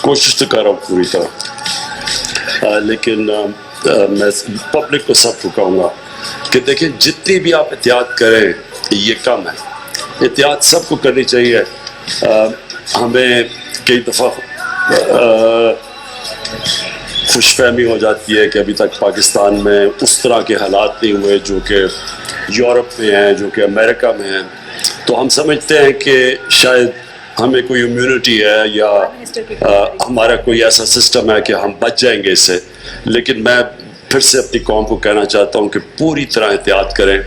کوشش تو کر رہا ہوں پوری طرح، لیکن میں پبلک کو سب کو کہوں گا کہ دیکھیں جتنی بھی آپ احتیاط کریں یہ کم ہے. احتیاط سب کو کرنی چاہیے. ہمیں کئی دفعہ خوش فہمی ہو جاتی ہے کہ ابھی تک پاکستان میں اس طرح کے حالات نہیں ہوئے جو کہ یورپ میں ہیں، جو کہ امریکہ میں ہیں. تو ہم سمجھتے ہیں کہ شاید ہمیں کوئی امیونٹی ہے یا ہمارا کوئی ایسا سسٹم ہے کہ ہم بچ جائیں گے اس سے. لیکن میں پھر سے اپنی قوم کو کہنا چاہتا ہوں کہ پوری طرح احتیاط کریں.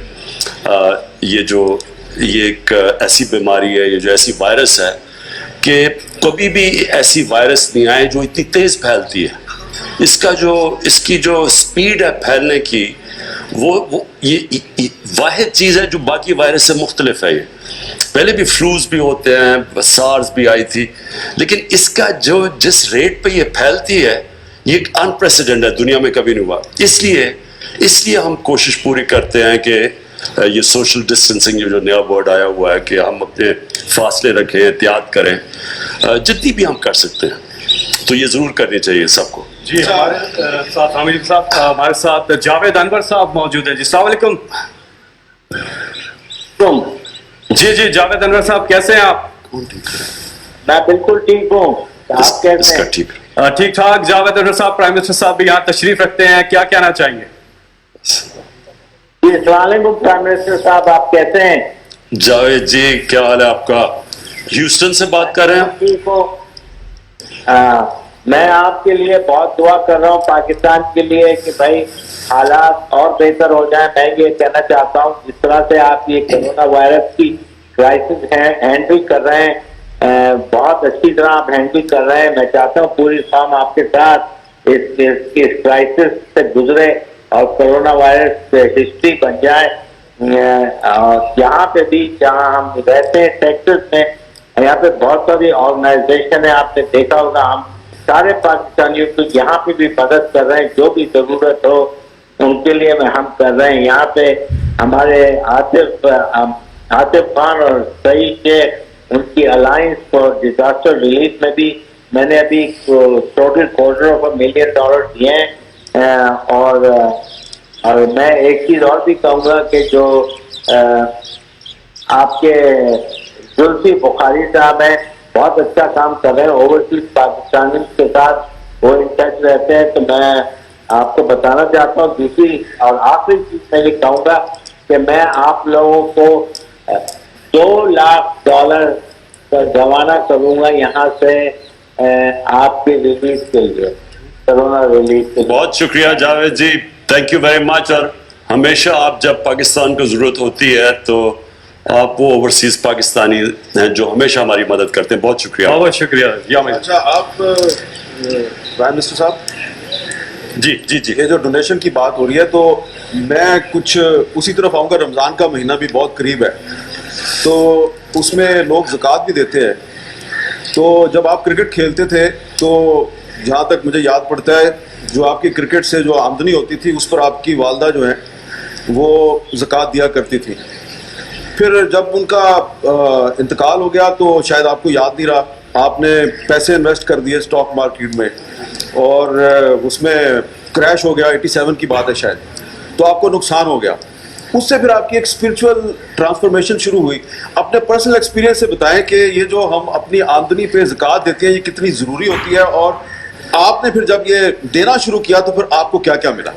یہ ایک ایسی بیماری ہے، یہ جو ایسی وائرس ہے کہ کبھی بھی ایسی وائرس نہیں آئے جو اتنی تیز پھیلتی ہے. اس کی جو سپیڈ ہے پھیلنے کی، یہ واحد چیز ہے جو باقی وائرس سے مختلف ہے. یہ پہلے بھی فلوز بھی ہوتے ہیں، سارس بھی آئی تھی، لیکن اس کا جس ریٹ پہ یہ پھیلتی ہے یہ ایک انپریسیڈنٹ ہے، دنیا میں کبھی نہیں ہوا. اس لیے ہم کوشش پوری کرتے ہیں کہ یہ سوشل ڈسٹینسنگ جو نیا ورڈ آیا ہوا ہے کہ ہم اپنے فاصلے رکھیں، احتیاط کریں جتنی بھی ہم کر سکتے ہیں. تو یہ ضرور کرنی چاہیے سب کو. جی ہمارے ساتھ حامد صاحب، ہمارے ساتھ جاوید انور صاحب موجود ہیں. جی السلام علیکم. جی جاوید انور صاحب کیسے ہیں آپ؟ میں بالکل ٹھیک ہوں، آپ کیسے ہیں؟ ٹھیک ٹھاک. جاوید انور صاحب پرائم منسٹر صاحب بھی یہاں تشریف رکھتے ہیں، کیا کہنا چاہیں گے؟ جی السلام علیکم پرائم منسٹر صاحب، آپ کیسے ہیں؟ جاوید جی کیا حال ہے آپ کا؟ ہیوسٹن سے بات کر رہے ہیں؟ ٹھیک ہوں. میں آپ کے لیے بہت دعا کر رہا ہوں پاکستان کے لیے کہ بھائی حالات اور بہتر ہو جائیں. میں یہ کہنا چاہتا ہوں جس طرح سے آپ یہ کرونا وائرس کی کرائسس ہینڈل کر رہے ہیں، بہت اچھی طرح آپ ہینڈل کر رہے ہیں. میں چاہتا ہوں پوری قوم آپ کے ساتھ اس کرائسس سے گزرے اور کرونا وائرس ہسٹری بن جائے. یہاں پہ بھی جہاں ہم رہتے ہیں ٹیکسس میں، یہاں پہ بہت ساری آرگنائزیشن ہے، آپ نے دیکھا ہوگا. ہم سارے پاکستانیوں کو یہاں پہ بھی مدد کر رہے ہیں، جو بھی ضرورت ہو ان کے لیے ہم کر رہے ہیں. یہاں پہ ہمارے عاطف خان اور سعید شیخ، ان کی الائنس فار ڈیزاسٹر ریلیف میں بھی میں نے ابھی ٹوٹل $250 million دیے ہیں. اور میں ایک چیز اور بھی کہوں گا کہ جو آپ کے زلفی بخاری صاحب ہیں، بہت اچھا کام کر رہے ہیں اوورسیز پاکستانیوں کے ساتھ، وہ ان ٹچ رہتے ہیں. تو میں آپ کو بتانا چاہتا ہوں. دوسری اور آخری چیز میں یہ کہوں گا کہ میں آپ لوگوں کو $2 لاکھ کا روانہ کروں گا یہاں سے آپ کے ریلیف کے لیے، کرونا ریلیف کے لیے. بہت شکریہ جاوید جی، تھینک یو ویری مچ. اور ہمیشہ آپ جب پاکستان کو ضرورت ہوتی ہے تو آپ وہ اوورسیز پاکستانی ہیں جو ہمیشہ ہماری مدد کرتے ہیں. بہت شکریہ. بہت شکریہ. اچھا آپ پرائم منسٹر صاحب، جی یہ جو ڈونیشن کی بات ہو رہی ہے تو میں کچھ اسی طرف آؤں گا. رمضان کا مہینہ بھی بہت قریب ہے، تو اس میں لوگ زکوٰۃ بھی دیتے ہیں. تو جب آپ کرکٹ کھیلتے تھے تو جہاں تک مجھے یاد پڑتا ہے، جو آپ کی کرکٹ سے جو آمدنی ہوتی تھی اس پر آپ کی والدہ جو ہیں وہ زکوٰۃ دیا کرتی تھی. پھر جب ان کا انتقال ہو گیا تو شاید آپ کو یاد نہیں رہا، آپ نے پیسے انویسٹ کر دیے اسٹاک مارکیٹ میں اور اس میں کریش ہو گیا. 87 کی بات ہے شاید، تو آپ کو نقصان ہو گیا. اس سے پھر آپ کی ایک اسپرچول ٹرانسفارمیشن شروع ہوئی. اپنے پرسنل ایکسپیرینس سے بتائیں کہ یہ جو ہم اپنی آمدنی پہ زکوٰۃ دیتے ہیں یہ کتنی ضروری ہوتی ہے، اور آپ نے پھر جب یہ دینا شروع کیا تو پھر آپ کو کیا کیا ملا؟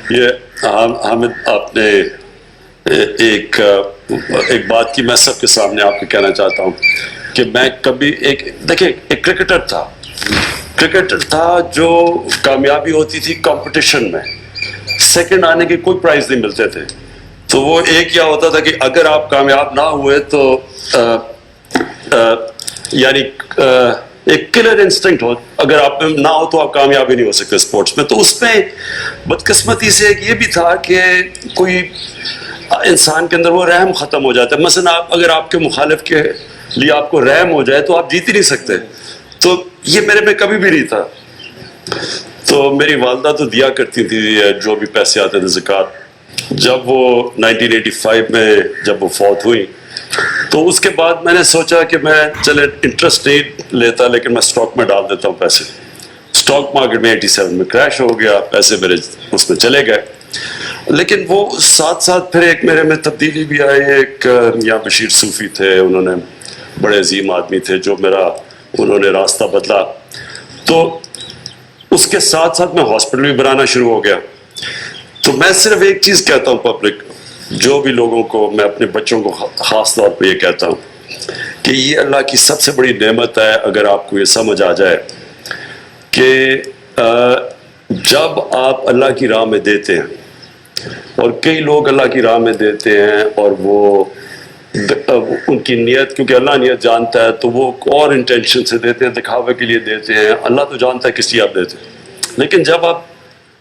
یہ حامد آپ نے ایک بات کی میں سب کے سامنے آپ کو کہنا چاہتا ہوں کہ میں کبھی دیکھیں ایک کرکٹر تھا جو کامیابی ہوتی تھی کمپٹیشن میں، سیکنڈ آنے کے کوئی پرائز نہیں ملتے تھے. تو وہ ایک کیا ہوتا تھا کہ اگر آپ کامیاب نہ ہوئے تو یعنی ایک کلر انسٹنکٹ ہو، اگر آپ میں نہ ہو تو آپ کامیاب ہی نہیں ہو سکتے اسپورٹس میں. تو اس میں بدقسمتی سے ایک یہ بھی تھا کہ کوئی انسان کے اندر وہ رحم ختم ہو جاتا ہے. مثلا اگر آپ کے مخالف کے لیے آپ کو رحم ہو جائے تو آپ جیت ہی نہیں سکتے. تو یہ میرے میں کبھی بھی نہیں تھا. تو میری والدہ تو دیا کرتی تھی جو بھی پیسے آتے تھے زکوٰۃ. جب وہ 1985 میں جب وہ فوت ہوئی تو اس کے بعد میں نے سوچا کہ میں چلے انٹرسٹ نہیں لیتا لیکن میں اسٹاک میں ڈال دیتا ہوں پیسے. اسٹاک مارکیٹ میں 87 میں کریش ہو گیا, پیسے میرے اس میں چلے گئے. لیکن وہ ساتھ ساتھ پھر ایک میرے میں تبدیلی بھی آئی. ایک یہاں بشیر صوفی تھے, انہوں نے بڑے عظیم آدمی تھے جو انہوں نے راستہ بدلا. تو اس کے ساتھ ساتھ میں ہاسپٹل بھی بنانا شروع ہو گیا. تو میں صرف ایک چیز کہتا ہوں پبلک, جو بھی لوگوں کو, میں اپنے بچوں کو خاص طور پہ یہ کہتا ہوں کہ یہ اللہ کی سب سے بڑی نعمت ہے اگر آپ کو یہ سمجھ آ جائے کہ جب آپ اللہ کی راہ میں دیتے ہیں, اور کئی لوگ اللہ کی راہ میں دیتے ہیں اور وہ ان کی نیت, کیونکہ اللہ نیت جانتا ہے, تو وہ اور انٹینشن سے دیتے ہیں, دکھاوے کے لیے دیتے ہیں. اللہ تو جانتا ہے کس لیے آپ دیتے ہیں. لیکن جب آپ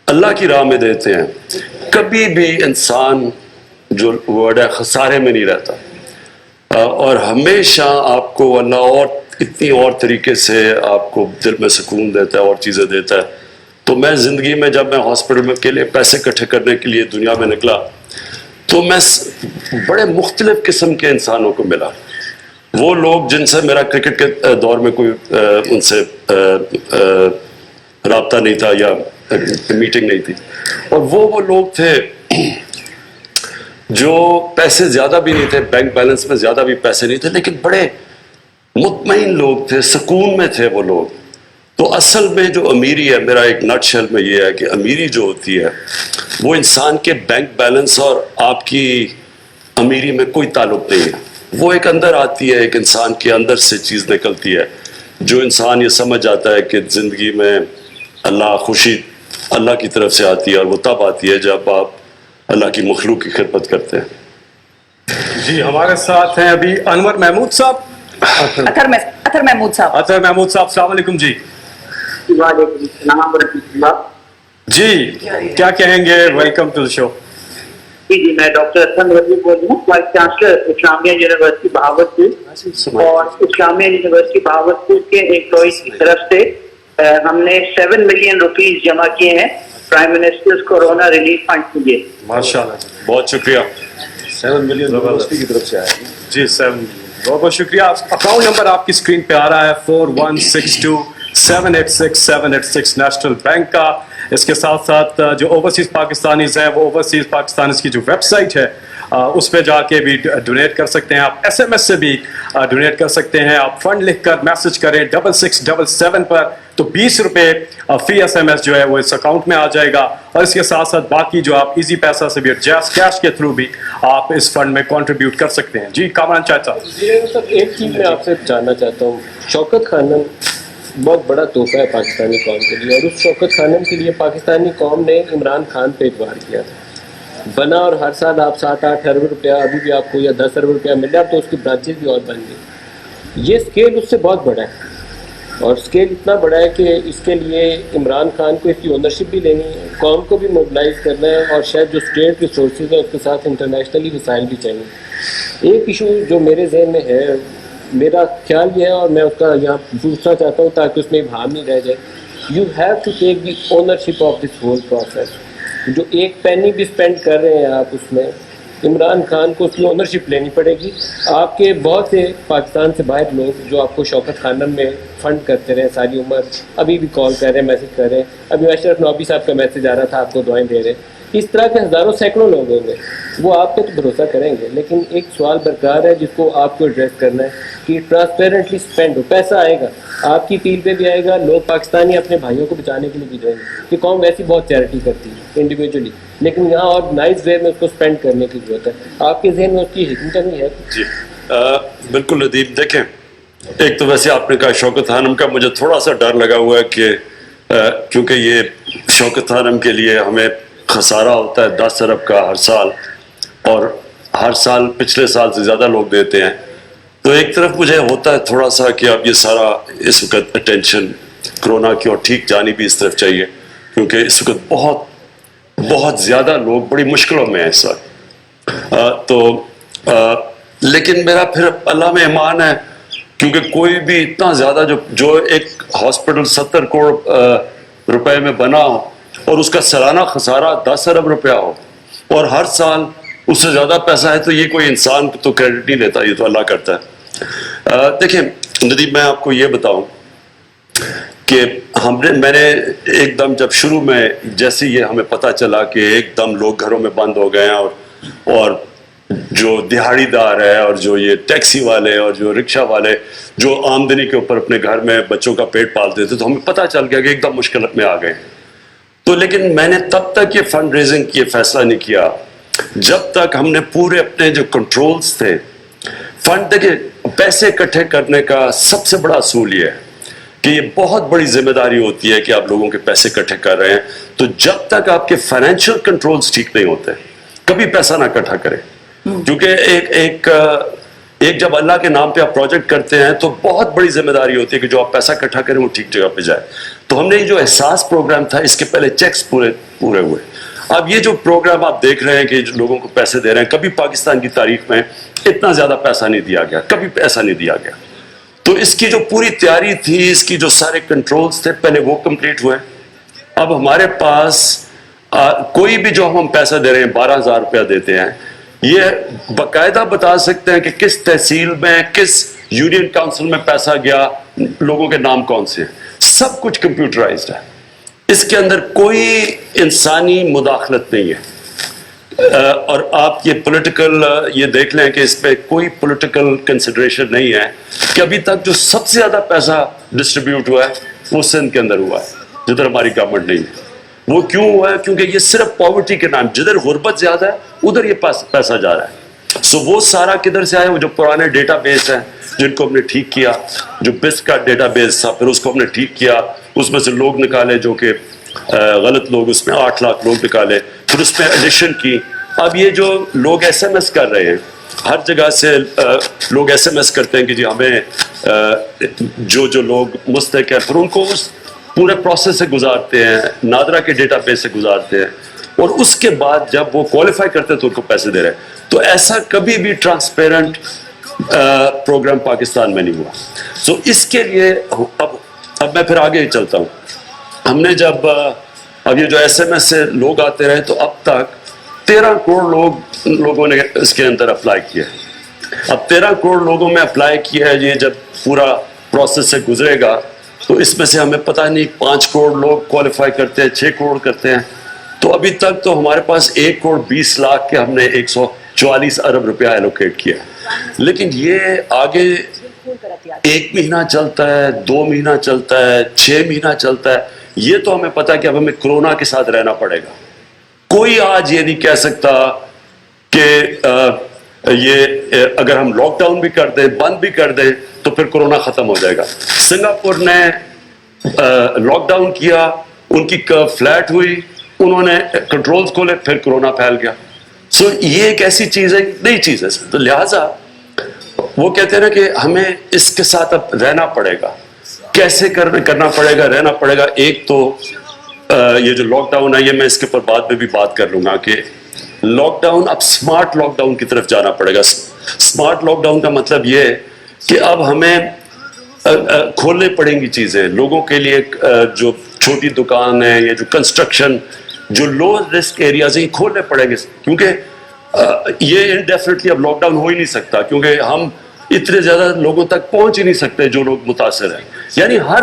اللہ کی راہ میں دیتے ہیں, کبھی بھی انسان جو ورڈ ہے خسارے میں نہیں رہتا, اور ہمیشہ آپ کو اللہ اور اتنی اور طریقے سے آپ کو دل میں سکون دیتا ہے اور چیزیں دیتا ہے. تو میں زندگی میں جب میں ہاسپٹل میں کے لیے پیسے اکٹھے کرنے کے لیے دنیا میں نکلا, تو میں بڑے مختلف قسم کے انسانوں کو ملا. وہ لوگ جن سے میرا کرکٹ کے دور میں کوئی ان سے رابطہ نہیں تھا یا میٹنگ نہیں تھی, اور وہ لوگ تھے جو پیسے زیادہ بھی نہیں تھے, بینک بیلنس میں زیادہ بھی پیسے نہیں تھے, لیکن بڑے مطمئن لوگ تھے, سکون میں تھے وہ لوگ. تو اصل میں جو امیری ہے, میرا ایک نٹ شیل میں یہ ہے کہ امیری جو ہوتی ہے وہ انسان کے بینک بیلنس اور آپ کی امیری میں کوئی تعلق نہیں ہے. وہ ایک اندر آتی ہے, ایک انسان کے اندر سے چیز نکلتی ہے, جو انسان یہ سمجھ جاتا ہے کہ زندگی میں اللہ, خوشی اللہ کی طرف سے آتی ہے, اور وہ تب آتی ہے جب آپ اللہ کی مخلوق کی خدمت کرتے ہیں. جی ہمارے ساتھ ہیں ابھی انور محمود صاحب. اطہر محمود صاحب. اطہر محمود صاحب السلام علیکم. جی وعلیکم السلام ورحمۃ اللہ. جی کیا کہیں گے, ویلکم ٹو دی شو. جی میں ڈاکٹر اطہر محمود بول رہا ہوں, وائس چانسلر اسلامیہ یونیورسٹی بہاولپور, اور اسلامیہ یونیورسٹی بہاولپور کے امپلائیز کی طرف سے ہم نے 7 ملین روپیز جمع کیے ہیں prime minister corona relief fund کے لیے. ماشاء اللہ, بہت شکریہ. 7 ملین یونیورسٹی کی طرف سے آیا. جی 7, بہت بہت شکریہ. اکاؤنٹ نمبر آپ کی اسکرین پہ آ رہا ہے 4162-786-786 نیشنل بینک کا. اس کے ساتھ ساتھ جو اوورسیز پاکستانیز ہیں, وہ اوورسیز پاکستانیز کی جو ویب سائٹ ہے اس پہ جا کے بھی ڈونیٹ کر سکتے ہیں. آپ SMS سے بھی ڈونیٹ کر سکتے ہیں. آپ فنڈ لکھ کر میسج کریں 6677 پر, تو 20 روپے فی SMS جو ہے وہ اس اکاؤنٹ میں آ جائے گا. اور اس کے ساتھ ساتھ باقی جو آپ ایزی پیسہ سے بھی, جیز کیش کے تھرو بھی آپ اس فنڈ میں کنٹریبیوٹ کر سکتے ہیں. جی کامران چاچا. ایک چیز میں آپ سے جاننا چاہتا ہوں, شوکت خانم بہت بڑا تحفہ ہے پاکستانی قوم کے لیے, اور اس شوکت خانم کے لیے پاکستانی قوم نے عمران خان پہ اعتبار کیا تھا, بنا, اور ہر سال آپ 7-8 ارب روپیہ ابھی بھی آپ کو یا 10 ارب روپیہ مل رہا ہے, تو اس کی برانچز بھی اور بن گئی. یہ اسکیل اس سے بہت بڑا ہے, اور اسکیل اتنا بڑا ہے کہ اس کے لیے عمران خان کو اس کی اونرشپ بھی لینی ہے, قوم کو بھی موبلائز کرنا ہے, اور شاید جو اسٹیٹ ریسورسز ہیں اس کے ساتھ انٹرنیشنلی وسائل بھی چاہیے. ایک ایشو جو میرے ذہن میں ہے, میرا خیال یہ ہے, اور میں اس کا یہاں پوچھنا چاہتا ہوں تاکہ اس میں ابہام نہیں رہ جائے, you have to take the ownership of this whole process. جو ایک پینی بھی اسپینڈ کر رہے ہیں آپ, اس میں عمران خان کو اس کی اونرشپ لینی پڑے گی. آپ کے بہت سے پاکستان سے باہر لوگ جو آپ کو شوکت خانم میں فنڈ کرتے رہے ساری عمر, ابھی بھی کال کر رہے ہیں, میسج کر رہے ہیں. ابھی اشرف نوابی صاحب کا میسج آ رہا تھا, آپ کو دعائیں دے رہے ہیں. اس طرح کے ہزاروں سینکڑوں لوگ ہوں گے, وہ آپ پہ تو بھروسہ کریں گے, لیکن ایک سوال برقرار ہے جس کو آپ کو ایڈریس کرنا ہے کہ ٹرانسپیرنٹلی اسپینڈ ہو. پیسہ آئے گا, آپ کی اپیل پہ بھی آئے گا, لوگ پاکستانی اپنے بھائیوں کو بچانے کے لیے بھی جائیں گے, کہ قوم ویسی بہت چیریٹی کرتی ہے انڈیویجولی, لیکن یہاں آرگنائز وے میں اس کو اسپینڈ کرنے کی ضرورت ہے. آپ کے ذہن میں اس کی حکمت نہیں ہے؟ جی بالکل ندیم. دیکھیں, ایک تو ویسے آپ نے کہا شوکت خانم کا, مجھے تھوڑا سا ڈر لگا ہوا ہے کہ کیونکہ یہ شوکت خانم کے لیے ہمیں خسارہ ہوتا ہے 10 ارب کا ہر سال, اور ہر سال پچھلے سال سے زیادہ لوگ دیتے ہیں. تو ایک طرف مجھے ہوتا ہے تھوڑا سا کہ اب یہ سارا اس وقت اٹینشن کرونا کی اور ٹھیک جانی بھی اس طرف چاہیے, کیونکہ اس وقت بہت زیادہ لوگ بڑی مشکلوں میں ہیں اس وقت. لیکن میرا پھر اللہ میں ایمان ہے, کیونکہ کوئی بھی اتنا زیادہ جو ایک ہاسپٹل 70 کروڑ روپے میں بنا ہو, اور اس کا سالانہ خسارہ 10 ارب روپیہ ہو, اور ہر سال اس سے زیادہ پیسہ ہے تو یہ کوئی انسان تو کریڈٹ نہیں لیتا, یہ تو اللہ کرتا ہے. دیکھیں ندیم, میں آپ کو یہ بتاؤں کہ میں نے ایک دم جب شروع میں جیسے یہ ہمیں پتہ چلا کہ ایک دم لوگ گھروں میں بند ہو گئے ہیں اور جو دہاڑی دار ہے اور جو یہ ٹیکسی والے اور جو رکشہ والے جو آمدنی کے اوپر اپنے گھر میں بچوں کا پیٹ پالتے تھے, تو ہمیں پتہ چل گیا کہ ایک دم مشکلات میں آ گئے. تو لیکن میں نے تب تک یہ فنڈ ریزنگ کی فیصلہ نہیں کیا جب تک ہم نے پورے اپنے جو کنٹرولز تھے فنڈ, دیکھیں پیسے اکٹھے کرنے کا سب سے بڑا اصول یہ ہے کہ یہ بہت بڑی ذمہ داری ہوتی ہے کہ آپ لوگوں کے پیسے اکٹھے کر رہے ہیں, تو جب تک آپ کے فائنینشیل کنٹرولز ٹھیک نہیں ہوتے کبھی پیسہ نہ اکٹھا کریں. کیونکہ ایک جب اللہ کے نام پہ آپ پروجیکٹ کرتے ہیں تو بہت بڑی ذمہ داری ہوتی ہے کہ جو آپ پیسہ اکٹھا کریں وہ ٹھیک جگہ پہ جائے. تو ہم نے یہ جو احساس پروگرام تھا اس کے پہلے چیکس پورے ہوئے. اب یہ جو پروگرام آپ دیکھ رہے ہیں کہ لوگوں کو پیسے دے رہے ہیں, کبھی پاکستان کی تاریخ میں اتنا زیادہ پیسہ نہیں دیا گیا, کبھی ایسا نہیں دیا گیا. تو اس کی جو پوری تیاری تھی, اس کی جو سارے کنٹرولز تھے پہلے وہ کمپلیٹ ہوئے. اب ہمارے پاس کوئی بھی جو ہم پیسہ دے رہے ہیں 12,000 روپیہ دیتے ہیں, یہ باقاعدہ بتا سکتے ہیں کہ کس تحصیل میں کس یونین کاؤنسل میں پیسہ گیا, لوگوں کے نام کون سے ہیں, سب کچھ کمپیوٹرائزڈ ہے. اس کے اندر کوئی انسانی مداخلت نہیں ہے. اور آپ یہ پولیٹیکل یہ دیکھ لیں کہ اس پہ کوئی پولیٹیکل کنسیڈریشن نہیں ہے کہ ابھی تک جو سب سے زیادہ پیسہ ڈسٹریبیوٹ ہوا ہے وہ سندھ کے اندر ہوا ہے جدھر ہماری گورنمنٹ نہیں ہے. وہ کیوں ہوا ہے؟ کیونکہ یہ صرف پاورٹی کے نام, جدھر غربت زیادہ ہے ادھر یہ پیسہ جا رہا ہے. سو وہ سارا کدھر سے آیا؟ وہ جو پرانے ڈیٹا بیس ہیں جن کو ہم نے ٹھیک کیا, جو بسٹ کا ڈیٹا بیس تھا پھر اس کو ہم نے ٹھیک کیا, اس میں سے لوگ نکالے جو کہ غلط لوگ, اس میں 8 لاکھ لوگ نکالے, پھر اس میں ایڈیشن کی. اب یہ جو لوگ ایس ایم ایس کر رہے ہیں, ہر جگہ سے لوگ ایس ایم ایس کرتے ہیں کہ جی ہمیں جو لوگ مستحق ہیں, پھر ان کو اس پورے پروسیس سے گزارتے ہیں, نادرا کے ڈیٹا بیس سے گزارتے ہیں, اور اس کے بعد جب وہ کوالیفائی کرتے ہیں تو ان کو پیسے دے رہے ہیں. تو ایسا کبھی بھی ٹرانسپیرنٹ پروگرام پاکستان میں نہیں ہوا. سو اس کے لیے اب میں پھر آگے چلتا ہوں. ہم نے جب اب یہ جو ایس ایم ایس سے لوگ آتے رہے تو اب تک 13 کروڑ لوگوں نے اس کے اندر اپلائی کیا ہے. اب 13 کروڑ لوگوں میں اپلائی کیا ہے. یہ جب پورا پروسیس سے گزرے گا تو اس میں سے ہمیں پتہ نہیں 5 کروڑ لوگ کوالیفائی کرتے ہیں, 6 کروڑ کرتے ہیں. تو ابھی تک تو ہمارے پاس 1 کروڑ 20 لاکھ کے ہم نے 144 ارب روپیہ ایلوکیٹ کیا. لیکن یہ آگے 1 مہینہ چلتا ہے, 2 مہینہ چلتا ہے, 6 مہینہ چلتا ہے. یہ تو ہمیں پتہ ہے کہ اب ہمیں کرونا کے ساتھ رہنا پڑے گا. کوئی آج یہ نہیں کہہ سکتا کہ یہ اگر ہم لاک ڈاؤن بھی کر دیں, بند بھی کر دیں تو پھر کرونا ختم ہو جائے گا. سنگاپور نے لاک ڈاؤن کیا, ان کی کرو فلیٹ ہوئی, انہوں نے کنٹرولز کھولے, پھر کرونا پھیل گیا. سو یہ ایک ایسی چیز ہے, نئی چیز ہے. تو لہٰذا وہ کہتے ہیں نا کہ ہمیں اس کے ساتھ اب رہنا پڑے گا. کیسے کرنا پڑے گا, رہنا پڑے گا. ایک تو یہ جو لاک ڈاؤن ہے, یہ میں اس کے اوپر بعد میں بھی بات کر لوں گا کہ لاک ڈاؤن اب سمارٹ لاک ڈاؤن کی طرف جانا پڑے گا. سمارٹ لاک ڈاؤن کا مطلب یہ کہ اب ہمیں کھولنے پڑیں گی چیزیں لوگوں کے لیے. جو چھوٹی دکان ہے, یہ جو کنسٹرکشن, جو لو رسک ایریاز ہیں, یہ کھولنے پڑیں گے. کیونکہ یہ انڈیفینیٹلی اب لاک ڈاؤن ہو ہی نہیں سکتا, کیونکہ ہم اتنے زیادہ لوگوں تک پہنچ ہی نہیں سکتے جو لوگ متاثر ہیں. یعنی ہر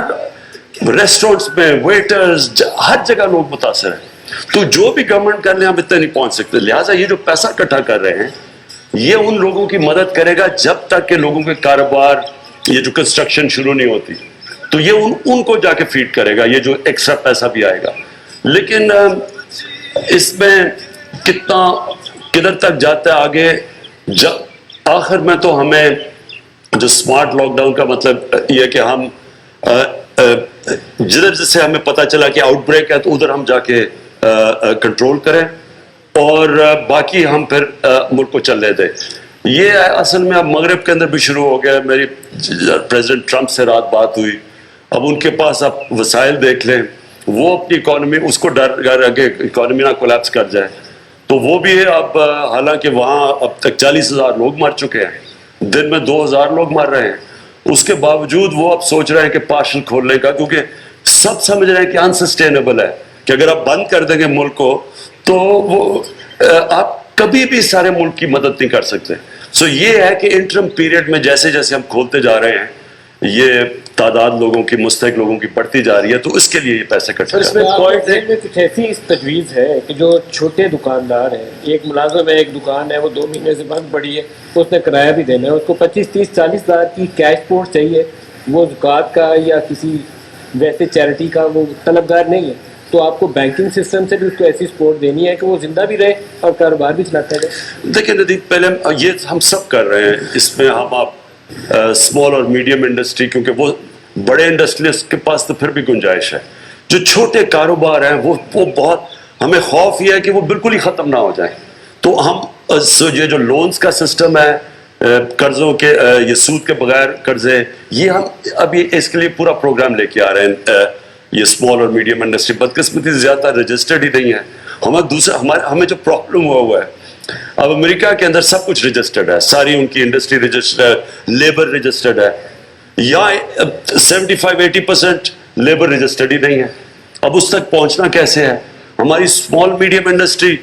ریسٹورینٹس میں ویٹرز, ہر جگہ لوگ متاثر ہیں. تو جو بھی گورنمنٹ کر لیں ہم اتنے نہیں پہنچ سکتے. لہٰذا یہ جو پیسہ اکٹھا کر رہے ہیں یہ ان لوگوں کی مدد کرے گا جب تک کہ لوگوں کے کاروبار, یہ جو کنسٹرکشن شروع نہیں ہوتی, تو یہ ان کو جا کے فیڈ کرے گا, یہ جو ایکسٹرا پیسہ بھی آئے گا. لیکن اس میں کدھر تک جاتا ہے آگے, جب آخر میں تو ہمیں جو سمارٹ لاک ڈاؤن کا مطلب یہ کہ ہم جدھر سے ہمیں پتہ چلا کہ آؤٹ بریک ہے تو ادھر ہم جا کے کنٹرول کریں, اور باقی ہم پھر ملک کو چلنے دیں. یہ اصل میں اب مغرب کے اندر بھی شروع ہو گیا. میری پریزیڈنٹ ٹرمپ سے رات بات ہوئی. اب ان کے پاس اب وسائل دیکھ لیں, وہ اپنی اکانومی, اس کو ڈر کہ اکانومی نہ کولیپس کر جائے, تو وہ بھی ہے. اب حالانکہ وہاں اب تک 40,000 لوگ مر چکے ہیں, دن میں 2,000 لوگ مر رہے ہیں, اس کے باوجود وہ اب سوچ رہے ہیں کہ پارشل کھولنے کا, کیونکہ سب سمجھ رہے ہیں کہ انسسٹینیبل ہے کہ اگر آپ بند کر دیں گے ملک کو تو وہ آپ کبھی بھی سارے ملک کی مدد نہیں کر سکتے. سو یہ ہے کہ انٹرم پیریڈ میں جیسے جیسے ہم کھولتے جا رہے ہیں یہ تعداد لوگوں کی مستحق لوگوں کی بڑھتی جا رہی ہے, تو اس کے لیے یہ پیسے کٹتے اس میں پوائنٹ میں کچھ ایسی تجویز ہے کہ جو چھوٹے دکاندار ہیں, ایک ملازم ہے, ایک دکان ہے, وہ 2 مہینے سے بند پڑی ہے, اس نے کرایہ بھی دینا ہے, اس کو 25-30-40 ہزار کی کیش سپورٹ چاہیے, وہ زکوٰۃ کا یا کسی ویسے چیریٹی کا وہ طلبگار نہیں ہے, تو آپ کو بینکنگ سسٹم سے بھی اس کو ایسی سپورٹ دینی ہے کہ وہ زندہ بھی رہے اور کاروبار بھی چلاتا رہے. دیکھیں ندیپ, پہلے یہ ہم سب کر رہے ہیں, اس میں ہم آپ اسمال اور میڈیم انڈسٹری, کیونکہ وہ بڑے انڈسٹریلسٹ کے پاس تو پھر بھی گنجائش ہے, جو چھوٹے کاروبار ہیں وہ بہت, ہمیں خوف یہ ہے کہ وہ بالکل ہی ختم نہ ہو جائیں. تو ہم یہ جو لونز کا سسٹم ہے, قرضوں کے یہ سود کے بغیر قرضے, یہ ہم ابھی اس کے لیے پورا پروگرام لے کے آ رہے ہیں. یہ اسمال اور میڈیم انڈسٹری بدقسمتی سے زیادہ رجسٹرڈ ہی نہیں ہے. ہمیں جو پرابلم ہوا ہے, اب امریکہ کے اندر سب کچھ رجسٹرڈ ہے, ساری ان کی انڈسٹری رجسٹرڈ ہے, لیبر رجسٹرڈ ہے. یہاں 75-80% لیبر رجسٹرڈ ہی نہیں ہے. اب اس تک پہنچنا کیسے ہے؟ ہماری اسمال میڈیم انڈسٹری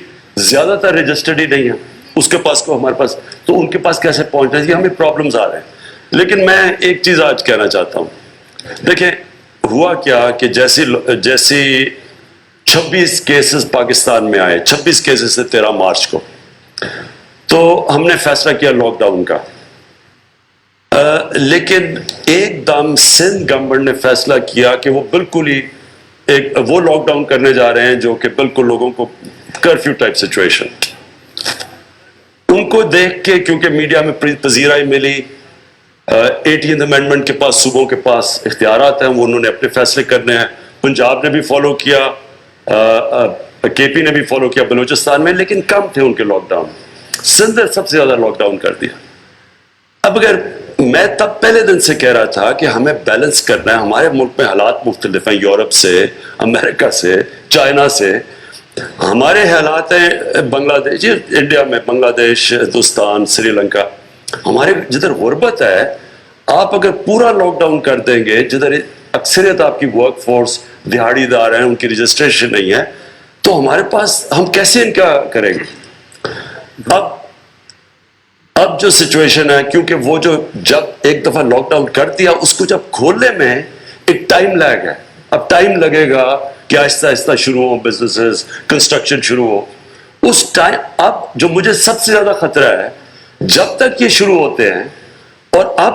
زیادہ تر رجسٹرڈ ہی نہیں ہے, اس کے پاس کو ہمارے پاس, تو ان کے پاس کیسے پہنچنا ہے؟ یہ ہمیں پرابلمز آ رہے ہیں. لیکن میں ایک چیز آج کہنا چاہتا ہوں, دیکھیں ہوا کیا کہ جیسی 26 کیسز پاکستان میں آئے, 26 کیسز سے 13 مارچ کو, تو ہم نے فیصلہ کیا لاک ڈاؤن کا. لیکن ایک دم سندھ گورنمنٹ نے فیصلہ کیا کہ وہ بالکل ہی وہ لاک ڈاؤن کرنے جا رہے ہیں جو کہ بالکل لوگوں کو کرفیو ٹائپ سچویشن. ان کو دیکھ کے کیونکہ میڈیا میں پذیرائی ملی, 18th امینڈمنٹ کے پاس صوبوں کے پاس اختیارات ہیں, وہ انہوں نے اپنے فیصلے کرنے ہیں. پنجاب نے بھی فالو کیا, کے پی نے بھی فالو کیا بلوچستان میں, لیکن کم تھے ان کے لاک ڈاؤن. سندھ نے سب سے زیادہ لاک ڈاؤن کر دیا. اب اگر میں تب پہلے دن سے کہہ رہا تھا کہ ہمیں بیلنس کرنا ہے, ہمارے ملک میں حالات مختلف ہیں, یورپ سے, امریکہ سے, چائنا سے, ہمارے حالات ہیں بنگلہ دیش, انڈیا میں بنگلہ دیش, ہندوستان, سری لنکا, ہمارے جدھر غربت ہے, آپ اگر پورا لاک ڈاؤن کر دیں گے, جدھر اکثریت آپ کی ورک فورس دہاڑی دار ہیں, ان کی رجسٹریشن نہیں ہے, تو ہمارے پاس ہم کیسے ان کا کریں گے؟ اب جو سچویشن ہے, کیونکہ وہ جو جب ایک دفعہ لاک ڈاؤن کر دیا, اس کو جب کھولنے میں ایک ٹائم لیگ ہے. اب ٹائم لگے گا کہ آہستہ آہستہ شروع ہو بزنسز, کنسٹرکشن شروع ہو. اس ٹائم اب جو مجھے سب سے زیادہ خطرہ ہے, جب تک یہ شروع ہوتے ہیں, اور اب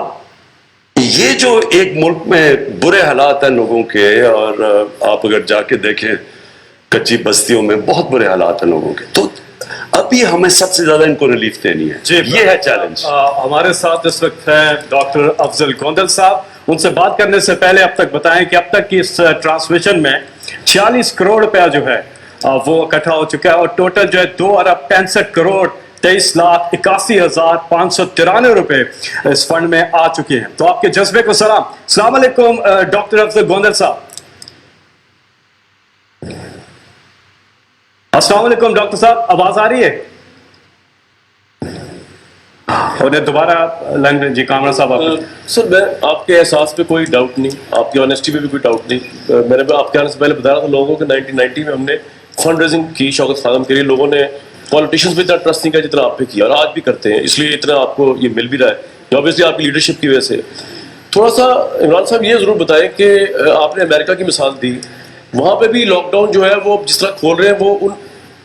یہ جو ایک ملک میں برے حالات ہیں لوگوں کے, اور آپ اگر جا کے دیکھیں کچی بستیوں میں بہت برے حالات ہیں لوگوں کے, تو ابھی ہمیں سب سے زیادہ ان کو ریلیف دینی ہے. جی, یہ ہے چیلنج. ہمارے ساتھ اس وقت ہیں ڈاکٹر افضل گوندل صاحب. ان سے بات کرنے سے پہلے اب تک بتائیں کہ اب تک کی اس ٹرانسمیشن میں 46 کروڑ روپیہ جو ہے وہ اکٹھا ہو چکا ہے, اور ٹوٹل جو ہے 2,65,81,593 روپے اس فنڈ میں آ چکے ہیں. تو آپ کے جذبے کو سلام. السلام علیکم ڈاکٹر افضل گوندل صاحب. السلام علیکم ڈاکٹر صاحب, آواز آ رہی ہے؟ انہیں دوبارہ لائن میں. جی کامران صاحب. سر میں آپ کے احساس پہ کوئی ڈاؤٹ نہیں, آپ کی آنیسٹی پہ بھی کوئی ڈاؤٹ نہیں. میں نے آپ کے آنے سے پہلے بتایا تھا لوگوں کو 1990 میں ہم نے فنڈ ریزنگ کی شوکت خانم کے لیے. لوگوں نے پالیٹیشینس پہ اتنا ٹرسٹ نہیں کیا جتنا آپ پہ کیا, اور آج بھی کرتے ہیں, اس لیے اتنا آپ کو یہ مل بھی رہا ہے اوبیسلی آپ کی لیڈرشپ کی وجہ سے. تھوڑا سا عمران صاحب یہ ضرور بتائیں کہ آپ نے امریکہ کی مثال دی, وہاں پہ بھی لاک ڈاؤن جو ہے وہ جس طرح کھول رہے ہیں وہ ان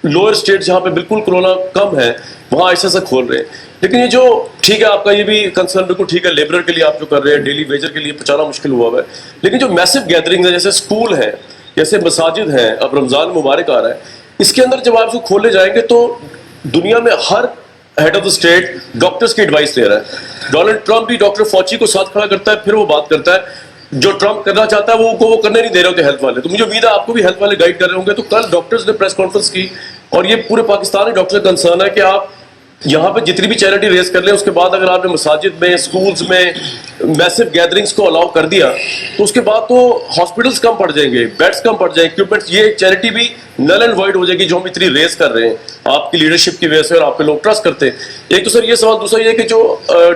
لوئر اسٹیٹ جہاں پہ بالکل کرونا کم ہے وہاں ایسا سا کھول رہے ہیں. لیکن یہ جو ٹھیک ہے آپ کا یہ بھی کنسرن بالکل ٹھیک ہے, لیبرر کے لیے آپ جو کر رہے ہیں, ڈیلی ویجر کے لیے پہنچانا مشکل ہوا ہے, لیکن جو میسو گیدرنگز ہیں جیسے اسکول ہیں, جیسے مساجد ہیں, اب رمضان مبارک آ رہا ہے, اس کے اندر جب آپ اس کو کھولنے جائیں گے تو دنیا میں ہر head of the state doctors کی ایڈوائس دے رہا ہے. ڈونلڈ ٹرمپ بھی ڈاکٹر فوچی کو ساتھ کھڑا کرتا ہے, پھر وہ بات کرتا ہے جو ٹرمپ کرنا چاہتا ہے وہ کرنے نہیں دے رہے ہوتے ہیلتھ والے. تو مجھے امید ہے آپ کو بھی ہیلتھ والے گائیڈ کر رہے ہوں گے. تو کل ڈاکٹرز نے پریس کانفرنس کی, اور یہ پورے پاکستان میں ڈاکٹر کا کنسرن ہے کہ آپ یہاں پہ جتنی بھی چیریٹی ریز کر لیں, اس کے بعد اگر آپ نے مساجد میں, اسکولز میں میسو گیدرنگس کو الاؤ کر دیا تو اس کے بعد تو ہاسپٹلس کم پڑ جائیں گے, بیڈس کم پڑ جائیں گے, اکوپمنٹس, یہ چیریٹی بھی نل اینڈ وائڈ ہو جائے گی جو ہم اتنی ریز کر رہے ہیں آپ کی لیڈرشپ کی وجہ سے, اور آپ پہ لوگ ٹرسٹ کرتے ہیں. ایک تو سر یہ سوال, دوسرا یہ کہ جو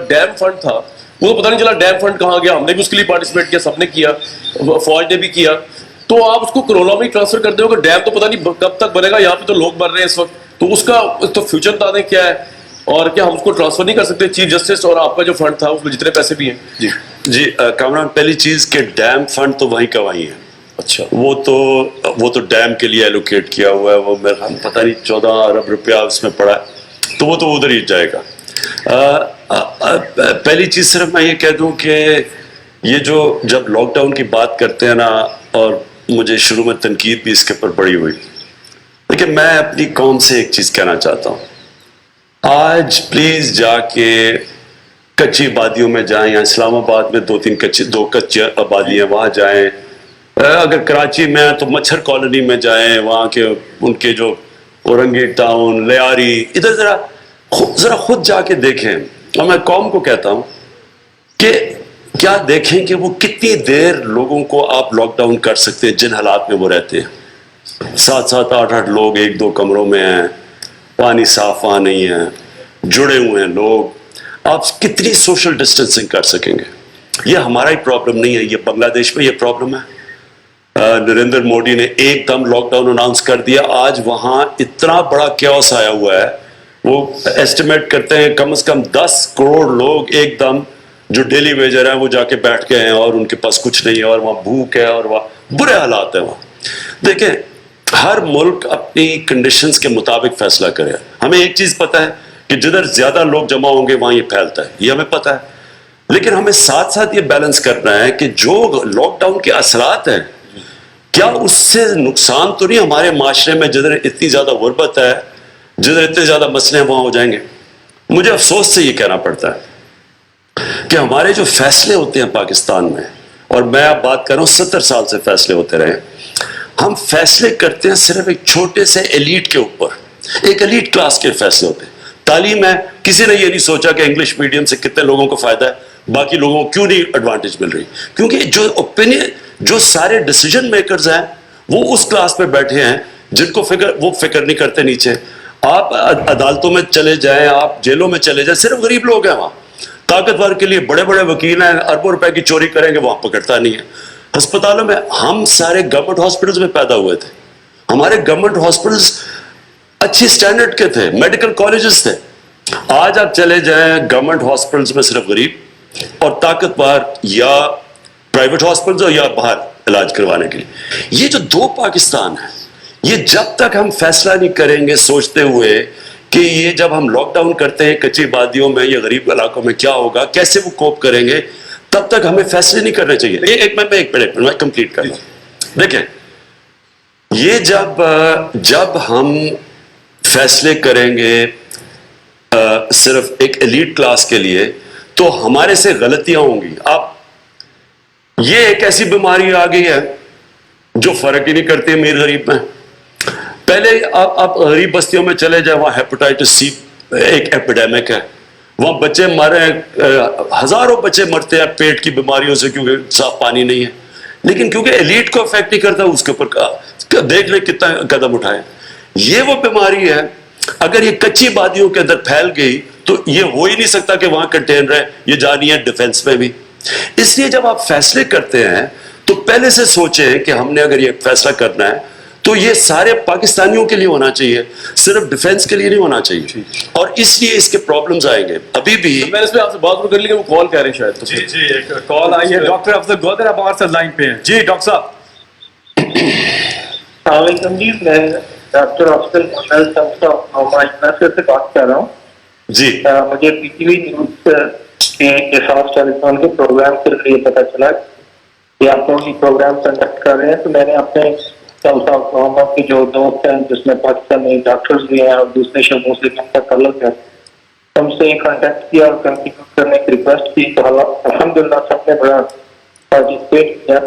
ڈیم فنڈ تھا وہ تو پتہ نہیں چلا ڈیم فنڈ کہاں گیا. ہم نے بھی اس کے لیے پارٹیسپیٹ کیا, سب نے کیا, فوج نے بھی کیا. تو آپ اس کو کرونا میں ٹرانسفر کر دیں گے, ڈیم تو پتہ نہیں کب تک بنے گا, یہاں پہ تو لوگ مر رہے ہیں اس وقت, تو اس کا تو فیوچر بتا دیں کیا ہے, اور کیا ہم اس کو ٹرانسفر نہیں کر سکتے چیف جسٹس, اور آپ کا جو فنڈ تھا اس میں جتنے پیسے بھی ہیں؟ جی کامران, پہلی چیز کہ ڈیم فنڈ تو وہیں کا وہیں ہے. اچھا, وہ تو ڈیم کے لیے ایلوکیٹ کیا ہوا ہے, وہ میرا پتہ نہیں 14 ارب روپیہ اس میں پڑا ہے, تو وہ تو ادھر ہی جائے گا. پہلی چیز صرف میں یہ کہہ دوں کہ یہ جو جب لاک ڈاؤن کی بات کرتے ہیں نا, اور مجھے شروع میں تنقید بھی اس کے اوپر بڑی ہوئی, لیکن میں اپنی قوم سے ایک چیز کہنا چاہتا ہوں. آج پلیز جا کے کچی آبادیوں میں جائیں, یا اسلام آباد میں دو کچی آبادی ہیں وہاں جائیں, اگر کراچی میں تو مچھر کالونی میں جائیں, وہاں کے ان کے جو اورنگی ٹاؤن, لیاری, ادھر ذرا خود جا کے دیکھیں. اور میں قوم کو کہتا ہوں کہ کیا دیکھیں کہ وہ کتنی دیر لوگوں کو آپ لاک ڈاؤن کر سکتے ہیں جن حالات میں وہ رہتے ہیں. 7-7 8-8 لوگ 1-2 کمروں میں ہیں, پانی صاف وہاں نہیں ہے, جڑے ہوئے ہیں لوگ, آپ کتنی سوشل ڈسٹینسنگ کر سکیں گے؟ یہ ہمارا ہی پرابلم نہیں ہے, یہ بنگلہ دیش میں یہ پرابلم ہے. نریندر مودی نے ایک دم لاک ڈاؤن اناؤنس کر دیا, آج وہاں اتنا بڑا کیوس آیا ہوا ہے, وہ ایسٹیمیٹ کرتے ہیں کم از کم 10 کروڑ لوگ ایک دم جو ڈیلی ویجر ہیں وہ جا کے بیٹھ گئے ہیں, اور ان کے پاس کچھ نہیں ہے, اور وہاں بھوک ہے, اور وہاں برے حالات ہیں. وہاں دیکھیں, ہر ملک اپنی کنڈیشنز کے مطابق فیصلہ کرے. ہمیں ایک چیز پتہ ہے کہ جدھر زیادہ لوگ جمع ہوں گے وہاں یہ پھیلتا ہے, یہ ہمیں پتہ ہے. لیکن ہمیں ساتھ ساتھ یہ بیلنس کرنا ہے کہ جو لاک ڈاؤن کے اثرات ہیں, کیا اس سے نقصان تو نہیں ہمارے معاشرے میں جدھر اتنی زیادہ غربت ہے, جدھر اتنے زیادہ مسئلے ہیں, وہاں ہو جائیں گے. مجھے افسوس سے یہ کہنا پڑتا ہے کہ ہمارے جو فیصلے ہوتے ہیں پاکستان میں, اور میں اب بات کر رہا ہوں 70 سال سے فیصلے ہوتے رہے, ہم فیصلے کرتے ہیں صرف ایک چھوٹے سے ایلیٹ کے اوپر, ایک ایلیٹ کلاس کے فیصلے ہوتے ہیں. تعلیم ہے, کسی نے یہ نہیں سوچا کہ انگلش میڈیم سے کتنے لوگوں کو فائدہ ہے, باقی لوگوں کو کیوں نہیں ایڈوانٹیج مل رہی, کیونکہ جو اوپینین, جو سارے ڈیسیجن میکرز ہیں وہ اس کلاس پہ بیٹھے ہیں جن کو وہ فکر نہیں کرتے نیچے. آپ عدالتوں میں چلے جائیں, آپ جیلوں میں چلے جائیں, صرف غریب لوگ ہیں وہاں. طاقتور کے لیے بڑے بڑے وکیل ہیں, اربوں روپے کی چوری کریں گے, وہاں پکڑتا نہیں ہے. ہسپتالوں میں, ہم سارے گورنمنٹ ہاسپٹلز میں پیدا ہوئے تھے, ہمارے گورنمنٹ ہاسپٹلز اچھی سٹینڈرڈ کے تھے, میڈیکل کالجز تھے. آج آپ چلے جائیں گورنمنٹ ہاسپٹلز میں صرف غریب اور طاقتور, یا پرائیویٹ ہاسپٹلز ہو یا باہر علاج کروانے کے لیے. یہ جو دو پاکستان ہیں, یہ جب تک ہم فیصلہ نہیں کریں گے سوچتے ہوئے کہ یہ جب ہم لاک ڈاؤن کرتے ہیں کچی وادیوں میں یا غریب علاقوں میں کیا ہوگا, کیسے وہ کوپ کریں گے, تب تک ہمیں فیصلے نہیں کرنے چاہیے. ایک منٹ میں کمپلیٹ کر لوں. دیکھیں, یہ جب ہم فیصلے کریں گے صرف ایک ایلیٹ کلاس کے لیے, تو ہمارے سے غلطیاں ہوں گی. یہ ایک ایسی بیماری آ گئی ہے جو فرق ہی نہیں کرتی امیر غریب میں. پہلے آپ غریب بستیوں میں چلے جائیں, وہاں ہیپاٹائٹس سی ایک ایپیڈیمک ہے, وہاں بچے مارے ہیں, ہزاروں بچے مرتے ہیں پیٹ کی بیماریوں سے کیونکہ صاف پانی نہیں ہے. لیکن کیونکہ ایلیٹ کو افیکٹ نہیں کرتا, اس کے اوپر دیکھ لیں کتنا قدم اٹھائے. یہ وہ بیماری ہے, اگر یہ کچی وادیوں کے اندر پھیل گئی تو یہ ہو ہی نہیں سکتا کہ وہاں کنٹین رہے, یہ جانی ہے ڈیفنس میں بھی. اس لیے جب آپ فیصلے کرتے ہیں تو پہلے سے سوچیں کہ ہم نے اگر یہ فیصلہ کرنا ہے تو یہ سارے پاکستانیوں کے لیے ہونا چاہیے, صرف ڈیفنس کے لیے نہیں ہونا چاہیے. اور اس لیے اس کے پرابلمز آئیں گے. ابھی بھی میں اس میں آپ سے بات کر لی کہ وہ کال کہہ رہے ہیں شاید. جی ایک کال آئی ہے, ڈاکٹر افضل گودر آپ ہمارے ساتھ لائن پہ ہیں. جی ڈاکٹر صاحب. السلام علیکم جی, میں ڈاکٹر افضل گودر سے بات کر رہا ہوں. جی مجھے پی ٹی وی نیوز کے احساس ٹیلیفون کے پروگرام کے ذریعے پتہ چلا کہ آپ لوگ یہ پروگرام کنڈکٹ کر رہے ہیں. تو میں نے اپنے محمد کے جو دوست ہیں جس میں پاکستانی ڈاکٹرز بھی ہیں اور دوسرے شعبوں سے جن کا تعلق ہے, ہم سے کانٹیکٹ کیا اور کنٹینیو کرنے کی ریکویسٹ کی. تو الحمدللہ سب نے بڑا پارٹیسپیٹ کیا.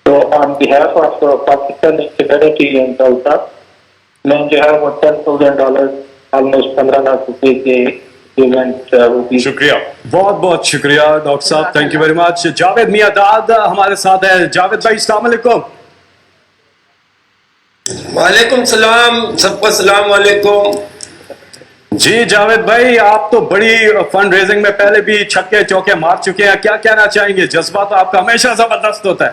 تو آن behalf of Pakistani community in Daulat میں جو ہے وہ $10,000 آلموسٹ 15 لاکھ روپے کے پیمنٹ. شکریہ, بہت بہت شکریہ ڈاکٹر صاحب, thank you very much. Javed میاں داد ہمارے ساتھ ہے. جاوید بھائی السلام علیکم. وعلیکم السلام, سب کو السلام علیکم. جی جاوید بھائی, آپ تو بڑی فنڈ ریزنگ میں پہلے بھی چھکے چوکے مار چکے ہیں, کیا کہنا چاہیں گے؟ جذبہ تو آپ کا ہمیشہ زبردست ہوتا ہے.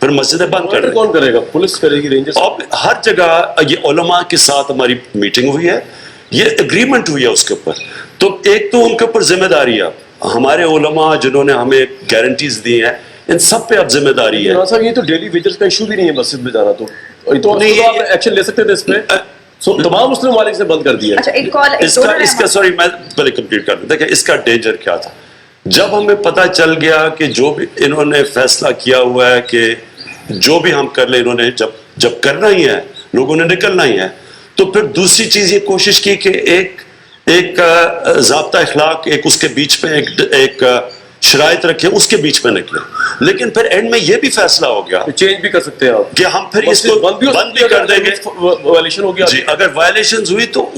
پھر مسجدیں بند کر دیں. کون کرے گا؟ پولیس کرے گی، رینجرز. اب ہر جگہ یہ علماء کے ساتھ ہماری میٹنگ ہوئی ہے, یہ اگریمنٹ ہوئی ہے اس کے اوپر. تو ایک تو ان کے اوپر ذمہ داری ہے, ہمارے علماء جنہوں نے ہمیں گارنٹیز دی ہیں ان سب پہ اب ذمہ داری ہے. صاحب یہ تو ڈیلی ویجرز کا ایشو بھی نہیں ہے مسجد میں جانا, تو آپ ایکشن لے سکتے تھے اس پہ. تمام مسلم ممالک سے بند کر دیا. اچھا ایک کال اس کا سوری میں پہلے کمپلیٹ کر دوں. دیکھیں اس کا ڈینجر کیا تھا, جب ہمیں پتہ چل گیا کہ جو بھی انہوں نے فیصلہ کیا ہوا ہے کہ جو بھی ہم کر لیں, انہوں نے جب کرنا ہی ہے, لوگوں نے نکلنا ہی ہے, تو پھر دوسری چیز یہ کوشش کی کہ ایک ضابطہ اخلاق ایک اس کے بیچ میں ایک شرائط رکھے, اس کے بیچ میں نکلے. لیکن پھر اینڈ میں یہ بھی فیصلہ ہو گیا چینج بھی کر سکتے ہیں آپ کہ ہم پھر اس کو بند بھی کر دیں گے. وائلیشن ہو گیا جی, اگر وائلیشنز ہوئی تو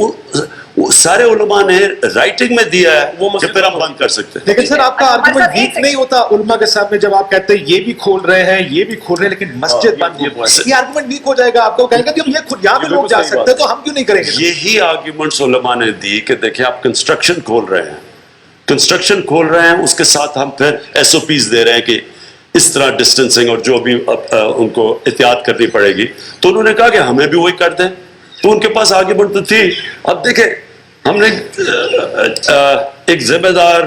سارے علماء نے رائٹنگ میں دیا ہے وہ پھر ہم بند کر سکتے ہیں. لیکن سر آپ کا آرگومنٹ ویک نہیں ہوتا علماء کے سامنے جب آپ کہتے ہیں یہ بھی کھول رہے ہیں یہ بھی کھول رہے ہیں لیکن مسجد بند ہو, یہ آرگومنٹ ویک ہو جائے گا. آپ کو کہیں گے کہ یہاں پہ لوگ جا سکتے ہیں تو ہم کیوں نہیں کریں گے. یہی آرگیومنٹس علماء نے دی کہ دیکھیں آپ کنسٹرکشن کھول رہے ہیں, اس کے ساتھ ہم پھر ایس او پیز دے رہے ہیں کہ اس طرح ڈسٹنسنگ اور جو بھی ان کو احتیاط کرنی پڑے گی. تو انہوں نے کہا کہ ہمیں بھی وہی کر دیں, تو ان کے پاس آرگیومنٹ تو تھی. اب دیکھیں ہم نے ایک ذمہ دار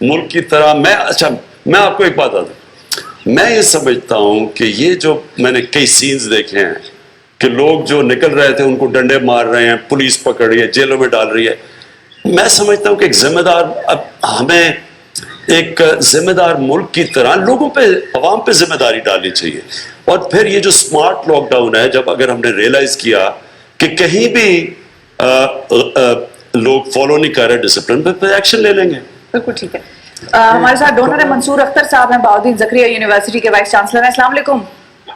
ملک کی طرح میں آپ کو ایک بات بتا دوں, میں یہ سمجھتا ہوں کہ یہ جو میں نے کئی سینز دیکھے ہیں کہ لوگ جو نکل رہے تھے ان کو ڈنڈے مار رہے ہیں, پولیس پکڑ رہی ہے, جیلوں میں ڈال رہی ہے. میں سمجھتا ہوں کہ ایک ذمہ دار, اب ہمیں ایک ذمہ دار ملک کی طرح لوگوں پہ, عوام پہ ذمہ داری ڈالنی چاہیے. اور پھر یہ جو سمارٹ لاک ڈاؤن ہے, جب اگر ہم نے ریئلائز کیا کہ کہیں بھی لوگ فالو نہیں کر رہے ڈسپلن پہ ایکشن لے لیں گے. بالکل ٹھیک ہے. ہمارے ساتھ ڈونر ہیں منصور اختر صاحب ہیں, بہاؤالدین زکریا یونیورسٹی کے وائس چانسلر ہیں. السلام علیکم.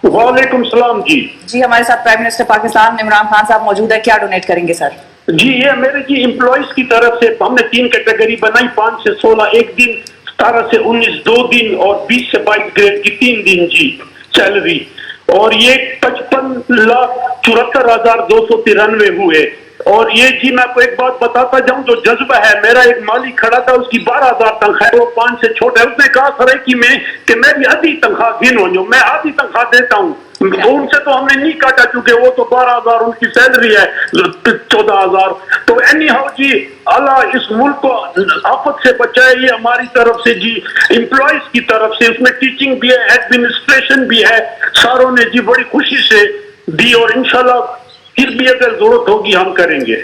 وعلیکم السلام. جی ہمارے ساتھ پرائم منسٹر پاکستان عمران خان صاحب موجود ہے, کیا ڈونیٹ کریں گے سر؟ جی یہ میرے جی امپلائیز کی طرف سے ہم نے 3 کیٹیگری بنائی, 5 سے 16 1 دن, 17 سے 19 2 دن اور 20 سے 22 گریڈ کی 3 دن جی سیلری. اور یہ 55,74,293 ہوئے. اور یہ جی میں آپ کو ایک بات بتاتا جاؤں, جو جذبہ ہے, میرا ایک مالی کھڑا تھا اس کی 12,000 تنخواہ, وہ 5 سے چھوٹا ہے. اس نے کہا سر کہ میری آدھی تنخواہ گن ہو جو, میں آدھی تنخواہ دیتا ہوں. ان سے تو ہم نے نہیں کاٹا چونکہ وہ تو 12,000 ان کی سیلری ہے, 14,000. تو اینی ہاؤ جی اللہ اس ملک کو آفت سے بچائے, یہ ہماری طرف سے جی امپلائیز کی طرف سے. اس میں ٹیچنگ بھی ہے, ایڈمنسٹریشن بھی ہے, ساروں نے جی بڑی خوشی سے دی. اور انشاءاللہ پھر بھی اگر ضرورت ہوگی ہم کریں گے.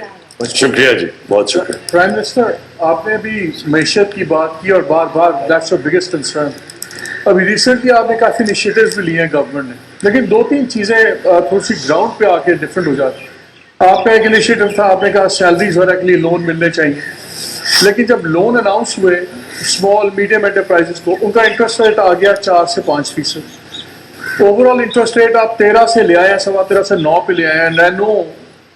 شکریہ جی, بہت شکریہ. پرائم منسٹر آپ نے ابھی معیشت کی بات کی اور بار بار دیٹس دا بگیسٹ کنسرن. ابھی ریسنٹلی آپ نے کافی انیشیٹوز بھی لیے ہیں گورنمنٹ نے, لیکن 2-3 چیزیں تھوڑی سی گراؤنڈ پہ آ کے ڈفرینٹ ہو جاتی ہیں. آپ کا ایک انیشیٹو تھا, آپ نے کہا سیلریز وغیرہ کے لیے لون ملنے چاہیے, لیکن جب لون اناؤنس ہوئے اسمال میڈیم انٹرپرائزز کو, ان کا انٹرسٹ ریٹ آ گیا 4 سے 5%. اوور آل انٹرسٹ ریٹ آپ 13 سے لے آئے ہیں, 13.25 سے 9 پہ لے آئے ہیں.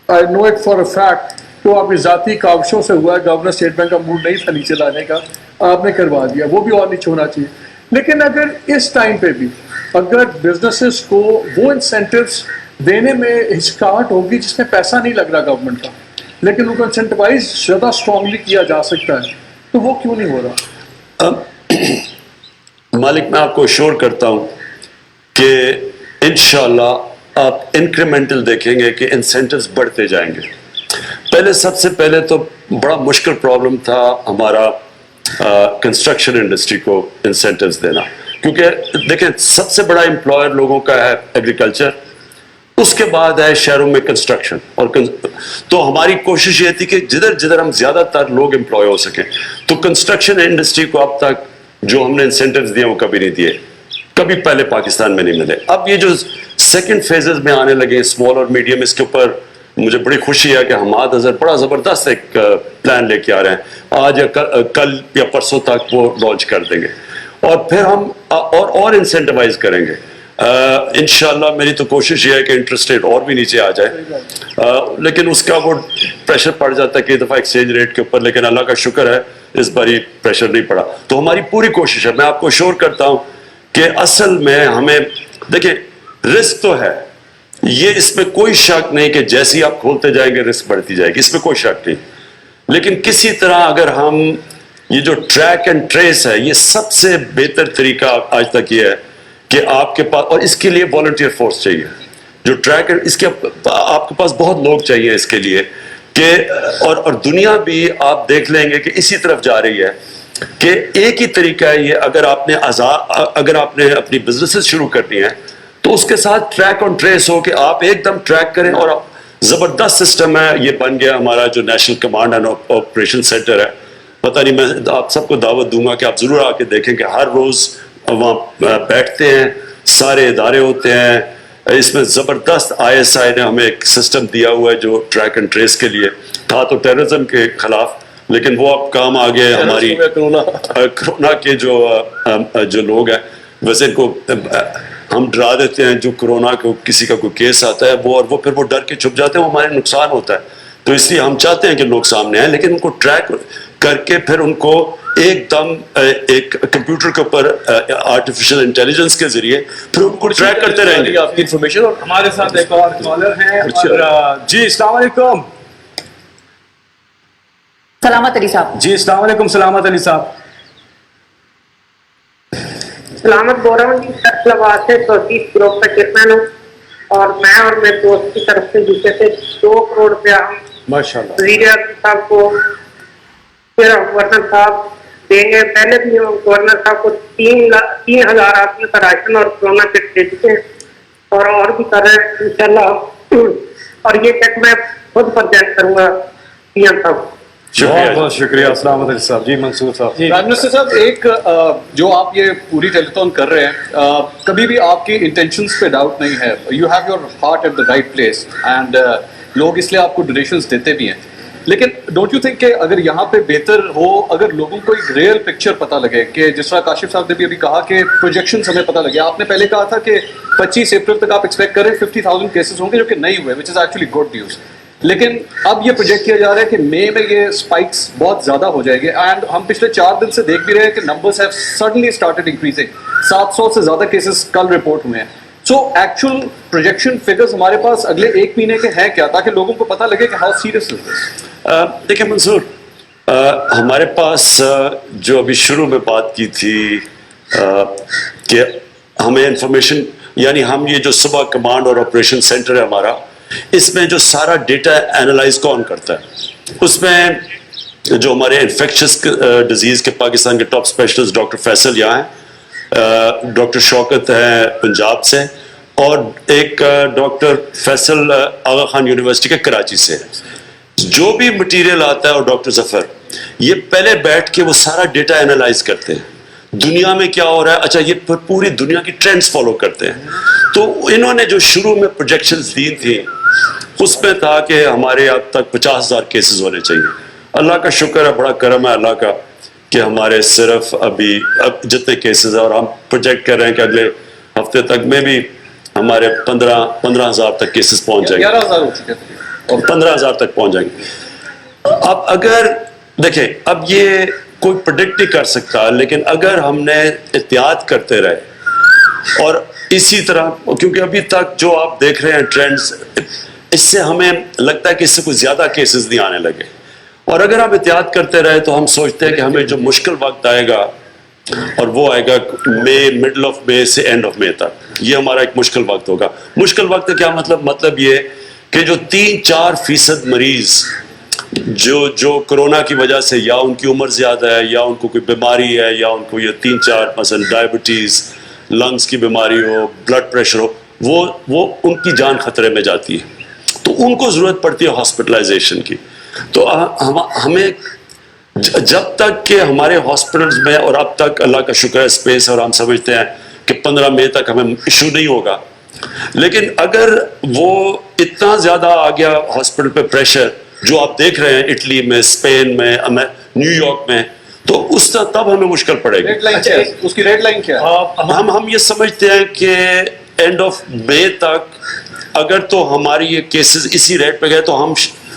آئی نو اٹ فار اے فیکٹ تو آپ کی ذاتی کاوشوں سے ہوا ہے, گورنر اسٹیٹ بینک کا موڈ نہیں تھا نیچے لانے کا, آپ نے کروا دیا, وہ بھی اور نیچے ہونا چاہیے. لیکن اگر اس ٹائم پہ بھی اگر بزنسز کو وہ انسینٹیوز دینے میں ہچکاہٹ ہوگی جس میں پیسہ نہیں لگ رہا گورنمنٹ کا, لیکن ان کو انسینٹیوائز زیادہ اسٹرانگلی کیا جا سکتا ہے, تو وہ کیوں نہیں ہو رہا؟ مالک میں آپ کو شور کرتا ہوں کہ انشاءاللہ آپ انکریمنٹل دیکھیں گے کہ انسینٹیوز بڑھتے جائیں گے. سب سے پہلے تو بڑا مشکل پرابلم تھا ہمارا کنسٹرکشن انڈسٹری کو انسینٹیوز دینا, کیونکہ دیکھیں سب سے بڑا امپلائر لوگوں کا ہے ایگریکلچر, اس کے بعد ہے شہروں میں کنسٹرکشن. اور تو ہماری کوشش یہ تھی کہ جدھر ہم زیادہ تر لوگ امپلائی ہو سکیں. تو کنسٹرکشن انڈسٹری کو اب تک جو ہم نے انسینٹیوز دیے وہ کبھی نہیں دیے, کبھی پہلے پاکستان میں نہیں ملے. اب یہ جو سیکنڈ فیزز میں آنے لگے اسمال اور میڈیم, اس کے اوپر مجھے بڑی خوشی ہے کہ حماد اظہر بڑا زبردست ایک پلان لے کے آ رہے ہیں, آج یا کل یا پرسوں تک وہ لانچ کر دیں گے. اور پھر ہم اور انسینٹیوائز کریں گے انشاءاللہ. میری تو کوشش یہ ہے کہ انٹرسٹ ریٹ اور بھی نیچے آ جائے, لیکن اس کا وہ پریشر پڑ جاتا ہے کئی دفعہ ایکسچینج ریٹ کے اوپر, لیکن اللہ کا شکر ہے اس بار یہ پریشر نہیں پڑا. تو ہماری پوری کوشش ہے, میں آپ کو شور کرتا ہوں کہ اصل میں ہمیں دیکھیں رسک تو ہے, یہ اس میں کوئی شک نہیں کہ جیسے ہی آپ کھولتے جائیں گے رسک بڑھتی جائے گی, اس میں کوئی شک نہیں. لیکن کسی طرح اگر ہم یہ جو ٹریک اینڈ ٹریس ہے, یہ سب سے بہتر طریقہ آج تک یہ ہے کہ آپ کے پاس, اور اس کے لیے والنٹیئر فورس چاہیے جو ٹریک, اس کے آپ کے پاس بہت لوگ چاہیے اس کے لیے کہ, اور دنیا بھی آپ دیکھ لیں گے کہ اسی طرف جا رہی ہے کہ ایک ہی طریقہ ہے یہ, اگر آپ نے اپنی بزنسز شروع کرنی ہے تو اس کے ساتھ ٹریک آن ٹریس ہو کہ آپ ایک دم ٹریک کریں. اور زبردست سسٹم ہے یہ بن گیا ہمارا جو national command and operation centre ہے. پتہ نہیں, میں آپ سب کو دعوت دوں گا کہ آپ ضرور آ کے دیکھیں کہ ہر روز وہاں بیٹھتے ہیں, سارے ادارے ہوتے ہیں. اس میں زبردست ISI نے ہمیں ایک سسٹم دیا ہوا ہے جو ٹریک اینڈ ٹریس کے لیے تھا, تو ٹیررزم کے خلاف, لیکن وہ اب کام آ گئے ہماری کرونا کے جو لوگ ہیں. ویسے ان کو ہم ڈرا دیتے ہیں جو کرونا کو کسی کا کوئی کیس آتا ہے وہ پھر وہ ڈر کے چھپ جاتے ہیں, وہ ہمارے نقصان ہوتا ہے. تو اس لیے ہم چاہتے ہیں کہ لوگ سامنے آئیں, لیکن ان کو ٹریک کر کے پھر ان کو ایک دم ایک کمپیوٹر کے اوپر آرٹیفیشل انٹیلیجنس کے ذریعے پھر ان کو ٹریک کرتے رہیں گے. آپ کی انفارمیشن. اور ہمارے ساتھ ایک اور کالر ہیں. جی السلام علیکم. سلامت علی صاحب. جی السلام علیکم. سلامت علی صاحب. سلامت بول رہا ہوں جی, فیصلہ سے توسیع گروپ کا چیئرمین ہوں, اور میں اور میرے دوست کی طرف سے جسے سے 2 کروڑ روپیہ ہم ماشاءاللہ وزیر اعظم صاحب کو, پھر گورنر صاحب دیں گے. پہلے بھی ہم گورنر صاحب کو 3,000 آدمی کا راشن اور کرونا کٹ دے چکے ہیں, اور بھی کر رہے ہیں انشاءاللہ. اور یہ چیک میں خود پرزینٹ کروں گا PM صاحب. بہت بہت شکریہ سلامت علی صاحب. جی منصور صاحب. پرائم منسٹر صاحب, ایک جو آپ یہ پوری ٹیلیتھون کر رہے ہیں, کبھی بھی آپ کی انٹینشنز پہ ڈاؤٹ نہیں ہے. You have your heart at the right place, and لوگ اس لیے آپ کو ڈونیشنز دیتے بھی ہیں. لیکن ڈونٹ یو تھنک کہ اگر یہاں پہ بہتر ہو اگر لوگوں کو ایک ریئل پکچر پتہ لگے, کہ جس طرح کاشف صاحب نے بھی ابھی کہا کہ پروجیکشنز ہمیں پتہ لگے. آپ نے پہلے کہا تھا کہ 25 اپریل تک آپ ایکسپیکٹ کریں 50,000 کیسز ہوں گے, جو کہ نہیں ہوئے, وچ از ایکچولی گڈ نیوز. لیکن اب یہ پروجیکٹ کیا جا رہا ہے کہ مئی میں یہ اسپائکس بہت زیادہ ہو جائے گے, اینڈ ہم پچھلے 4 دن سے دیکھ بھی رہے ہیں کہ numbers have suddenly started increasing. 700 سے زیادہ کیسز کل رپورٹ ہوئے ہیں. سو ایکچوئل پروجیکشن فگرز ہمارے پاس اگلے 1 مہینے کے ہیں کیا, تاکہ لوگوں کو پتہ لگے کہ ہاؤ سیریس از دس؟ دیکھیں منصور, ہمارے پاس جو ابھی شروع میں بات کی تھی کہ ہمیں انفارمیشن, یعنی ہم یہ جو صبح کمانڈ اور آپریشن سینٹر ہے ہمارا, اس میں جو سارا ڈیٹا اینالائز کون کرتا ہے, اس میں جو ہمارے انفیکشس ڈیزیز کے پاکستان کے ٹاپ اسپیشلسٹ ڈاکٹر فیصل یہاں ہیں, ڈاکٹر شوکت ہیں پنجاب سے, اور ایک ڈاکٹر فیصل آغا خان یونیورسٹی کے کراچی سے. جو بھی مٹیریل آتا ہے, اور ڈاکٹر ظفر, یہ پہلے بیٹھ کے وہ سارا ڈیٹا اینالائز کرتے ہیں, دنیا میں کیا ہو رہا ہے. اچھا, یہ پوری دنیا کی ٹرینڈز فالو کرتے ہیں. تو انہوں نے جو شروع میں پروجیکشنز دی تھیں اس میں تھا کہ ہمارے اب تک 50,000 کیسز ہونے چاہیے. اللہ کا شکر ہے, بڑا کرم ہے اللہ کا کہ ہمارے صرف اب جتنے کیسز ہیں, اور ہم پروجیکٹ کر رہے ہیں کہ اگلے ہفتے تک میں بھی ہمارے 15,000 تک کیسز پہنچ جائیں گے. 11,000 ہو چکے تھے اور 15,000 تک پہنچ جائیں گے. اب اگر دیکھیں, اب یہ کوئی پریڈکٹ نہیں کر سکتا, لیکن اگر ہم نے احتیاط کرتے رہے اور اسی طرح, کیونکہ ابھی تک جو آپ دیکھ رہے ہیں ٹرینڈز, اس سے ہمیں لگتا ہے کہ اس سے کوئی زیادہ کیسز نہیں آنے لگے, اور اگر ہم احتیاط کرتے رہے تو ہم سوچتے ہیں کہ ہمیں جو مشکل وقت آئے گا, اور وہ آئے گا مئی, مڈل آف مئی سے اینڈ آف مئی تک, یہ ہمارا ایک مشکل وقت ہوگا. مشکل وقت کیا مطلب یہ کہ جو 3-4% مریض جو کرونا کی وجہ سے یا ان کی عمر زیادہ ہے, یا ان کو کوئی بیماری ہے, یا ان کو یہ 3-4 مثلا ڈائبٹیز, لنگس کی بیماری ہو, بلڈ پریشر ہو, وہ ان کی جان خطرے میں جاتی ہے, تو ان کو ضرورت پڑتی ہے ہاسپٹلائزیشن کی. تو ہمیں جب تک کہ ہمارے ہاسپٹلز میں, اور اب تک اللہ کا شکر ہے اسپیس, اور ہم سمجھتے ہیں کہ 15 مئی تک ہمیں ایشو نہیں ہوگا, لیکن اگر وہ اتنا زیادہ آ گیا ہاسپٹل پہ پریشر جو آپ دیکھ رہے ہیں اٹلی میں, اسپین میں, نیو یارک میں, تو اس تب ہمیں مشکل پڑے گی. اس کی ریڈ لائن کیا ہے؟ ہم یہ سمجھتے ہیں کہ اینڈ آف مئی تک اگر تو ہماری یہ کیسز اسی ریٹ پہ گئے تو ہم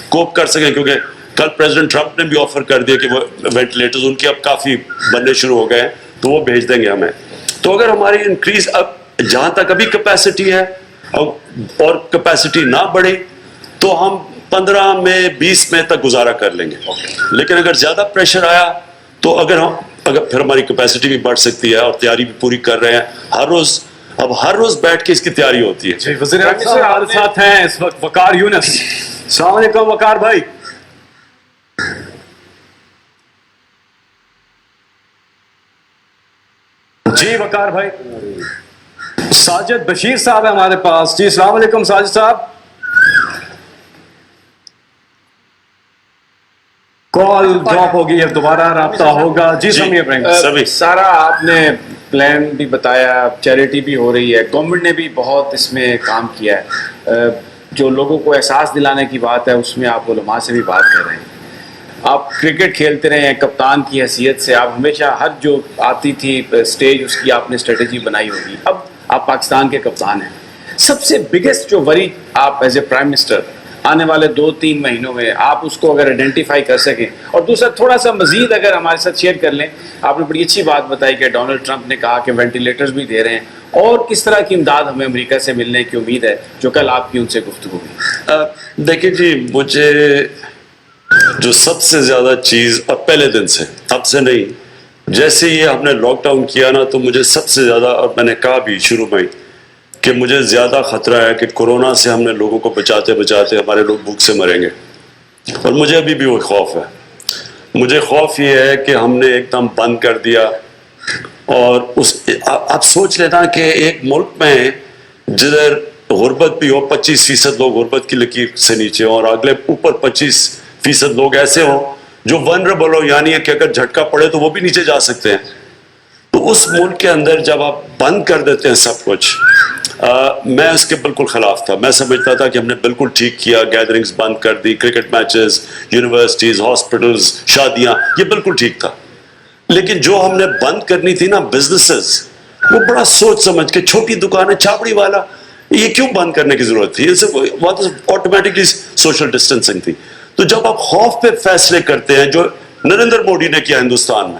کوپ کر سکیں, کیونکہ کل پریزیڈنٹ ٹرمپ نے بھی آفر کر دیا کہ وہ وینٹیلیٹرز ان کے اب کافی بننے شروع ہو گئے ہیں, تو وہ بھیج دیں گے ہمیں. تو اگر ہماری انکریز اب جہاں تک ابھی کیپیسٹی ہے اور کیپیسٹی نہ بڑھے تو ہم 15 میں 20 میں تک گزارا کر لیں گے. لیکن اگر زیادہ پریشر آیا تو اگر پھر ہماری کیپیسٹی بھی بڑھ سکتی ہے, اور تیاری بھی پوری کر رہے ہیں. ہر روز اب ہر روز بیٹھ کے اس کی تیاری ہوتی ہے. جی وزیر اعظم صاحب ہمارے ساتھ ہیں اس وقت وقار یونس. السلام علیکم وقار بھائی. جی وقار بھائی. ساجد بشیر صاحب ہیں ہمارے پاس. جی السلام علیکم ساجد صاحب. کال ڈراپ ہوگی ہے, دوبارہ رابطہ ہوگا. جی سمیع ابراہیم. سارا آپ نے پلان بھی بتایا, چیریٹی بھی ہو رہی ہے, گورنمنٹ نے بھی بہت اس میں کام کیا ہے. جو لوگوں کو احساس دلانے کی بات ہے اس میں آپ علماء سے بھی بات کر رہے ہیں. آپ کرکٹ کھیلتے رہے ہیں کپتان کی حیثیت سے, آپ ہمیشہ ہر جو آتی تھی اسٹیج اس کی آپ نے اسٹریٹجی بنائی ہوگی. اب آپ پاکستان کے کپتان ہیں. سب سے بگیسٹ جو وری آپ ایز اے پرائم منسٹر آنے والے 2-3 مہینوں میں آپ اس کو اگر آئیڈینٹیفائی کر سکیں, اور دوسرا تھوڑا سا مزید اگر ہمارے ساتھ شیئر کر لیں. آپ نے بڑی اچھی بات بتائی کہ ڈونلڈ ٹرمپ نے کہا کہ وینٹیلیٹرز بھی دے رہے ہیں, اور کس طرح کی امداد ہمیں امریکہ سے ملنے کی امید ہے, جو کل آپ کی ان سے گفتگو ہوئی. دیکھیں جی, مجھے جو سب سے زیادہ چیز اب پہلے دن سے, اب سے نہیں, جیسے یہ ہم نے لاک ڈاؤن کیا نا, تو مجھے سب سے زیادہ, اور میں نے کہا بھی شروع میں کہ مجھے زیادہ خطرہ ہے کہ کورونا سے ہم نے لوگوں کو بچاتے بچاتے ہمارے لوگ بھوک سے مریں گے. اور مجھے ابھی بھی وہ خوف ہے. مجھے خوف یہ ہے کہ ہم نے ایک دم بند کر دیا, اور آپ سوچ لینا کہ ایک ملک میں جدھر غربت بھی ہو, 25% لوگ غربت کی لکیر سے نیچے ہوں, اور اگلے اوپر 25% لوگ ایسے ہوں جو ونربل ہو, یعنی کہ اگر جھٹکا پڑے تو وہ بھی نیچے جا سکتے ہیں. تو اس ملک کے اندر جب آپ بند کر دیتے ہیں سب کچھ, میں اس کے بالکل خلاف تھا. میں سمجھتا تھا کہ ہم نے بالکل ٹھیک کیا, گیدرنگز بند کر دی, کرکٹ میچز, یونیورسٹیز, ہاسپٹلز, شادیاں, یہ بالکل ٹھیک تھا. لیکن جو ہم نے بند کرنی تھی نا بزنسز, وہ بڑا سوچ سمجھ کے, چھوٹی دکانیں, چھاپڑی والا, یہ کیوں بند کرنے کی ضرورت تھی؟ آٹومیٹکلی سوشل ڈسٹینسنگ تھی. تو جب آپ خوف پہ فیصلے کرتے ہیں, جو نریندر مودی نے کیا ہندوستان میں,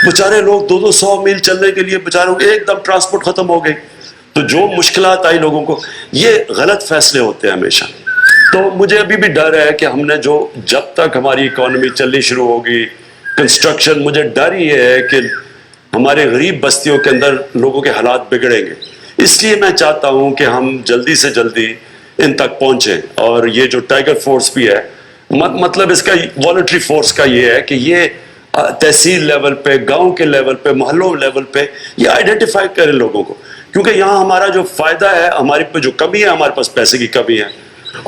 بیچارے لوگ 200 میل چلنے کے لیے بیچاروں ایک دم ٹرانسپورٹ ختم ہو گئی, تو جو مشکلات آئی لوگوں کو, یہ غلط فیصلے ہوتے ہیں ہمیشہ. تو مجھے ابھی بھی ڈر ہے کہ ہم نے جو, جب تک ہماری اکانومی چلنی شروع ہوگی, کنسٹرکشن, مجھے ڈر یہ ہے کہ ہمارے غریب بستیوں کے اندر لوگوں کے حالات بگڑیں گے. اس لیے میں چاہتا ہوں کہ ہم جلدی سے جلدی ان تک پہنچیں. اور یہ جو ٹائیگر فورس بھی ہے, مطلب اس کا والنٹری فورس کا یہ ہے کہ یہ تحصیل لیول پہ, گاؤں کے لیول پہ, محلوں لیول پہ یہ آئیڈینٹیفائی کریں لوگوں کو, کیونکہ یہاں ہمارا جو فائدہ ہے, ہماری پہ جو کمی ہے, ہمارے پاس پیسے کی کمی ہے.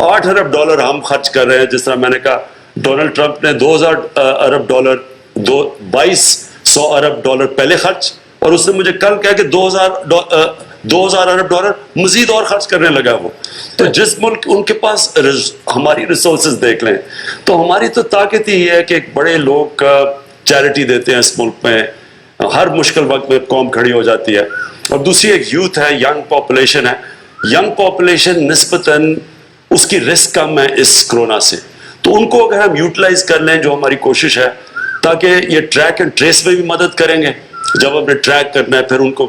$8 ارب ہم خرچ کر رہے ہیں. جس طرح میں نے کہا, ڈونلڈ ٹرمپ نے $2000 ارب, $2200 ارب پہلے خرچ, اور اس نے مجھے کل کہا کہ $2000 ارب مزید اور خرچ کرنے لگا وہ. تو جس ملک ان کے پاس ہماری ریسورسز دیکھ لیں, تو ہماری تو طاقت ہی ہے کہ ایک بڑے لوگ چیریٹی دیتے ہیں اس ملک میں, ہر مشکل وقت میں قوم کھڑی ہو جاتی ہے. اور دوسری ایک یوتھ ہے, ینگ پاپولیشن ہے. ینگ پاپولیشن نسبتاً اس کی رسک کم ہے اس کرونا سے, تو ان کو اگر ہم یوٹیلائز کر لیں, جو ہماری کوشش ہے, تاکہ یہ ٹریک اینڈ ٹریس میں بھی مدد کریں گے. جب ہم نے ٹریک کرنا ہے, پھر ان کو,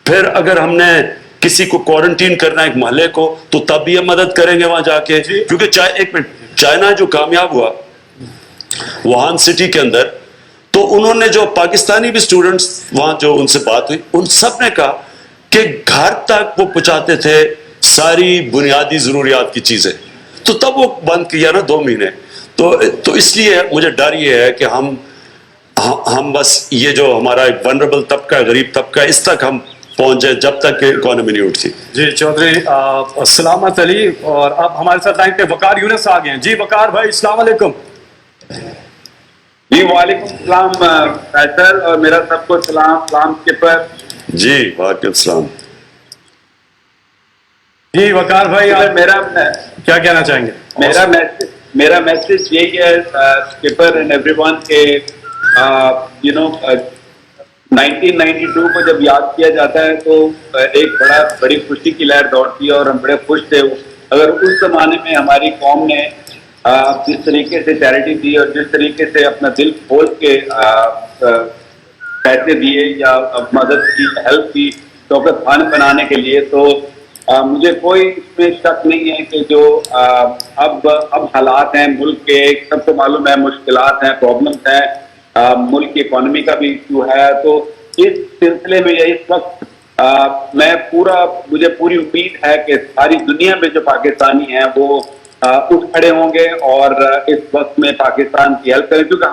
پھر اگر ہم نے کسی کو کوارنٹین کرنا ہے ایک محلے کو, تو تب بھی ہم مدد کریں گے وہاں جا کے. کیونکہ ایک منٹ, چائنا جو کامیاب ہوا ووہان سٹی کے اندر, تو انہوں نے جو پاکستانی بھی اسٹوڈنٹس وہاں جو ان سے بات ہوئی, ان سب نے کہا کہ گھر تک وہ پہنچاتے تھے ساری بنیادی ضروریات کی چیزیں. تو تب وہ بند کیا نا 2 مہینے. تو اس لیے مجھے ڈر یہ ہے کہ ہم بس یہ جو ہمارا ایک ونربل طبقہ ہے, غریب طبقہ ہے, اس تک ہم پہنچ جائے جب تک کہ اکانومی نہیں اٹھتی. جی چودھری سلامت علی, اور اب ہمارے ساتھ لائن پہ وقار یونس آ گئے ہیں. جی وقار بھائی السلام علیکم. جی وعلیکم السلام فیصل, اور میرا سب کو سلام اسکپر. جی وعلیکم السلام. جی وقار بھائی میرا کیا کہنا چاہیں گے؟ میرا میسج یہی ہے اسکپر اینڈ ایوری ون کہ 1992 کو جب یاد کیا جاتا ہے تو ایک بڑی خوشی کی لہر دوڑتی ہے, اور ہم بڑے خوش تھے. اگر اس زمانے میں ہماری قوم نے جس طریقے سے چیریٹی دی, اور جس طریقے سے اپنا دل کھول کے پیسے دیے یا مدد کی, ہیلپ کی شوکت خان بنانے کے لیے, تو مجھے کوئی اس میں شک نہیں ہے کہ جو اب حالات ہیں ملک کے, سب کو معلوم ہے مشکلات ہیں, پرابلمس ہیں, ملک کی اکانومی کا بھی ایشو ہے. تو اس سلسلے میں یا اس وقت میں مجھے پوری امید ہے کہ ساری دنیا میں جو پاکستانی ہیں وہ اٹھ کھڑے ہوں گے اور اس وقت میں پاکستان کی ہیلپ کریں، کیونکہ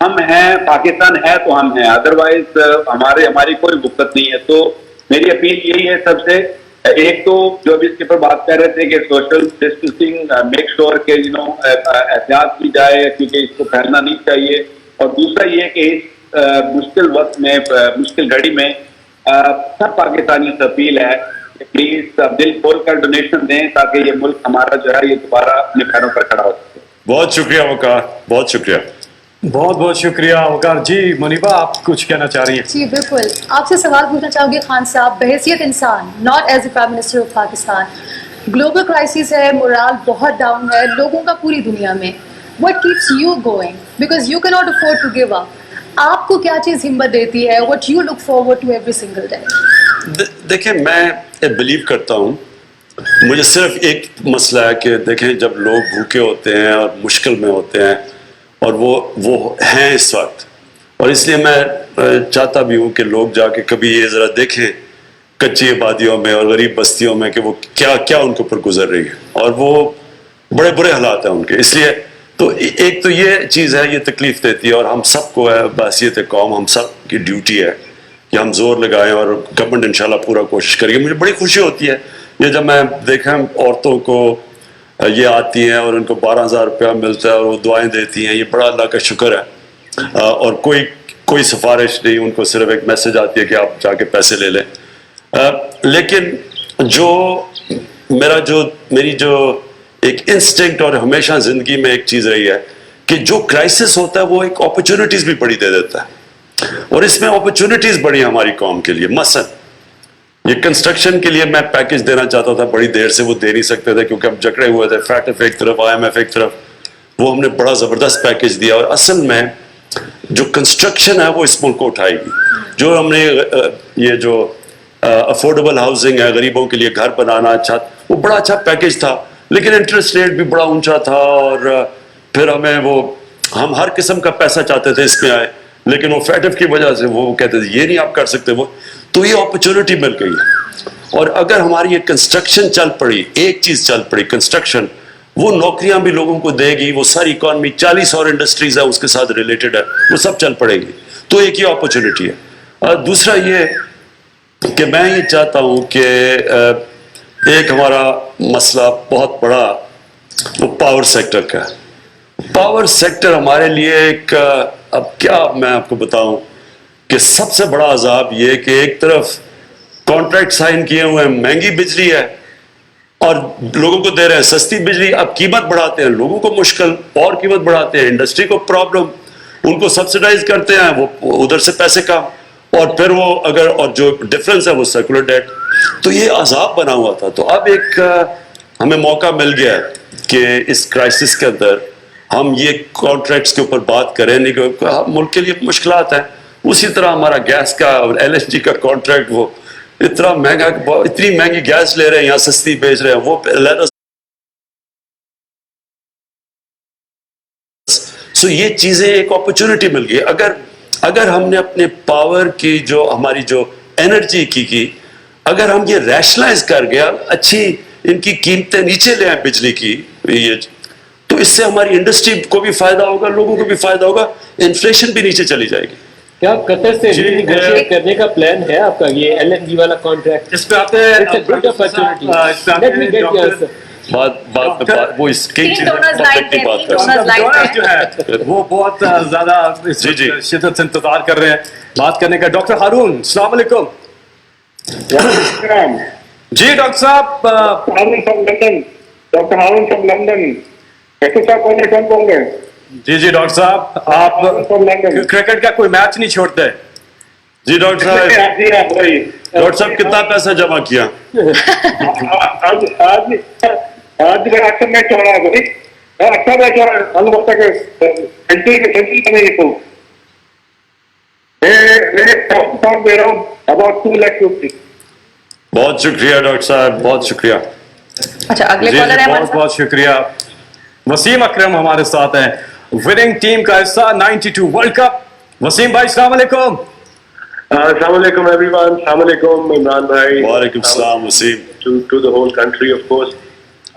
ہم ہیں، پاکستان ہے تو ہم ہیں، ادروائز ہماری کوئی وقت نہیں ہے. تو میری اپیل یہی ہے سب سے، ایک تو جو ابھی اس کے اوپر بات کر رہے تھے کہ سوشل ڈسٹینسنگ میک شور کہ احتیاط کی جائے کیونکہ اس کو پھیلنا نہیں چاہیے، اور دوسرا یہ کہ اس مشکل وقت میں، مشکل گھڑی میں سب پاکستانی سے اپیل ہے کہ پلیز دل کھول کر ڈونیشن دیں تاکہ یہ ملک ہمارا جو ہے یہ دوبارہ اپنے پیروں پر کھڑا ہو سکے. بہت شکریہ وقار، بہت شکریہ. بہت بہت شکریہ وقار جی. منیبہ آپ کچھ کہنا چاہ رہی ہیں؟ جی بالکل، آپ سے سوال پوچھنا چاہوں گی خان صاحب، بحیثیت انسان، not as a prime minister of Pakistan, global crisis ہے، مورال بہت ڈاؤن ہے لوگوں کا پوری دنیا میں. What keeps you going because you can not afford to give up? آپ کو کیا چیز ہمت دیتی ہے؟ What you look forward to every single day? دیکھیں میں بلیو کرتا ہوں، مجھے صرف ایک مسئلہ ہے کہ دیکھیں جب لوگ بھوکے ہوتے ہیں اور مشکل میں ہوتے ہیں اور وہ ہیں اس وقت، اور اس لیے میں چاہتا بھی ہوں کہ لوگ جا کے کبھی یہ ذرا دیکھیں کچی آبادیوں میں اور غریب بستیوں میں کہ وہ کیا ان کے اوپر گزر رہی ہے، اور وہ بڑے برے حالات ہیں ان کے. اس لیے تو ایک تو یہ چیز ہے، یہ تکلیف دیتی ہے، اور ہم سب کو ہے بحیثیت قوم، ہم سب کی ڈیوٹی ہے کہ ہم زور لگائیں، اور گورنمنٹ انشاءاللہ پورا کوشش کرے گی. مجھے بڑی خوشی ہوتی ہے یہ جب میں دیکھیں عورتوں کو یہ آتی ہیں اور ان کو 12,000 روپیہ ملتا ہے اور وہ دعائیں دیتی ہیں، یہ بڑا اللہ کا شکر ہے. اور کوئی سفارش نہیں، ان کو صرف ایک میسج آتی ہے کہ آپ جا کے پیسے لے لیں. لیکن میری جو ایک انسٹنکٹ اور ہمیشہ زندگی میں ایک چیز رہی ہے کہ جو کرائسس ہوتا ہے وہ ایک اپرچونٹیز بھی بڑی دے دیتا ہے، اور اس میں اپرچونٹیز بڑی ہیں ہماری قوم کے لیے. مثلا یہ کنسٹرکشن کے لیے میں پیکج دینا چاہتا تھا، بڑی دیر سے وہ دے نہیں سکتے تھے کیونکہ ہم جکڑے ہوئے تھے، فیٹف ایک طرف، IMF ایک طرف. وہ ہم نے بڑا زبردست پیکج دیا، اور اصل میں جو کنسٹرکشن ہے وہ اس ملک کو اٹھائے گی. جو ہم نے یہ جو افورڈیبل ہاؤسنگ ہے، غریبوں کے لیے گھر بنانا، چھت، وہ بڑا اچھا پیکج تھا، لیکن انٹرسٹ ریٹ بھی بڑا اونچا تھا، اور پھر ہم ہر قسم کا پیسہ چاہتے تھے اس میں آئے، لیکن وہ فیٹف کی وجہ سے وہ کہتے تھے یہ نہیں آپ کر سکتے. وہ تو یہ اپرچونٹی مل گئی ہے. اور اگر ہماری یہ کنسٹرکشن چل پڑی، ایک چیز چل پڑی کنسٹرکشن، وہ نوکریاں بھی لوگوں کو دے گی، وہ ساری اکانومی 40 اور انڈسٹریز ہے اس کے ساتھ ریلیٹڈ ہے، وہ سب چل پڑے گی. تو ایک یہ اپرچونٹی ہے. دوسرا یہ کہ میں یہ چاہتا ہوں کہ ایک ہمارا مسئلہ بہت بڑا وہ پاور سیکٹر کا ہے. پاور سیکٹر ہمارے لیے ایک اب کیا میں آپ کو بتاؤں کہ سب سے بڑا عذاب یہ کہ ایک طرف کانٹریکٹ سائن کیے ہوئے ہیں، مہنگی بجلی ہے اور لوگوں کو دے رہے ہیں سستی بجلی، اب قیمت بڑھاتے ہیں، لوگوں کو مشکل، اور قیمت بڑھاتے ہیں، انڈسٹری کو پرابلم، ان کو سبسیڈائز کرتے ہیں، وہ ادھر سے پیسے کم، اور پھر وہ اور جو ڈفرنس ہے وہ سرکولر ڈیٹ. تو یہ عذاب بنا ہوا تھا. تو اب ایک ہمیں موقع مل گیا ہے کہ اس کرائسس کے اندر ہم یہ کانٹریکٹس کے اوپر بات کریں. نہیں کہ ملک کے لیے مشکلات ہیں، اسی طرح ہمارا گیس کا اور LNG کا کانٹریکٹ، وہ اتنا مہنگا، اتنی مہنگی گیس لے رہے ہیں، یہاں سستی بیچ رہے ہیں، وہ سو یہ چیزیں ایک اپرچونٹی مل گئی. اگر ہم نے اپنے پاور کی جو ہماری جو انرجی کی اگر ہم یہ ریشنلائز کر گیا، اچھی ان کی قیمتیں نیچے لے آئیں بجلی کی، تو اس سے ہماری انڈسٹری کو بھی فائدہ ہوگا، لوگوں کو بھی فائدہ ہوگا، انفلیشن بھی نیچے چلی جائے گی. کیا قطر سے نیگوشیٹ کرنے کا پلان ہے آپ کا یہ LNG والا کانٹریکٹ؟ اس پہ آپ نے وہ اس کی جو ہے وہ بہت زیادہ شدت سے انتظار کر رہے ہیں بات کرنے کا. ڈاکٹر ہارون، السلام علیکم. جی ڈاکٹر صاحب. Doctor Haroon from London. جی ڈاکٹر صاحب، آپ کرکٹ کا کوئی میچ نہیں چھوڑتے. جی ڈاکٹر صاحب کتنا پیسہ جمع کیا؟ آج میرا اچھا میچ ہو رہا ہے بھائی، اچھا میچ ہو رہا ہے. ہم وقت سینچری بنے تو میں دے رہا ہوں اباؤٹ 2 لاکھ روپیز. بہت شکریہ ڈاکٹر صاحب، بہت شکریہ. اچھا اگلے کالر ہیں، بہت بہت شکریہ. وسیم اکرم ہمارے ساتھ ہیں، وننگ ٹیم کا حصہ 92 ورلڈ کپ. وسیم بھائی السلام علیکم. Assalamu alaikum everyone. Assalamu alaikum Imran bhai. Walaikum salam Wasim. To the whole country of course.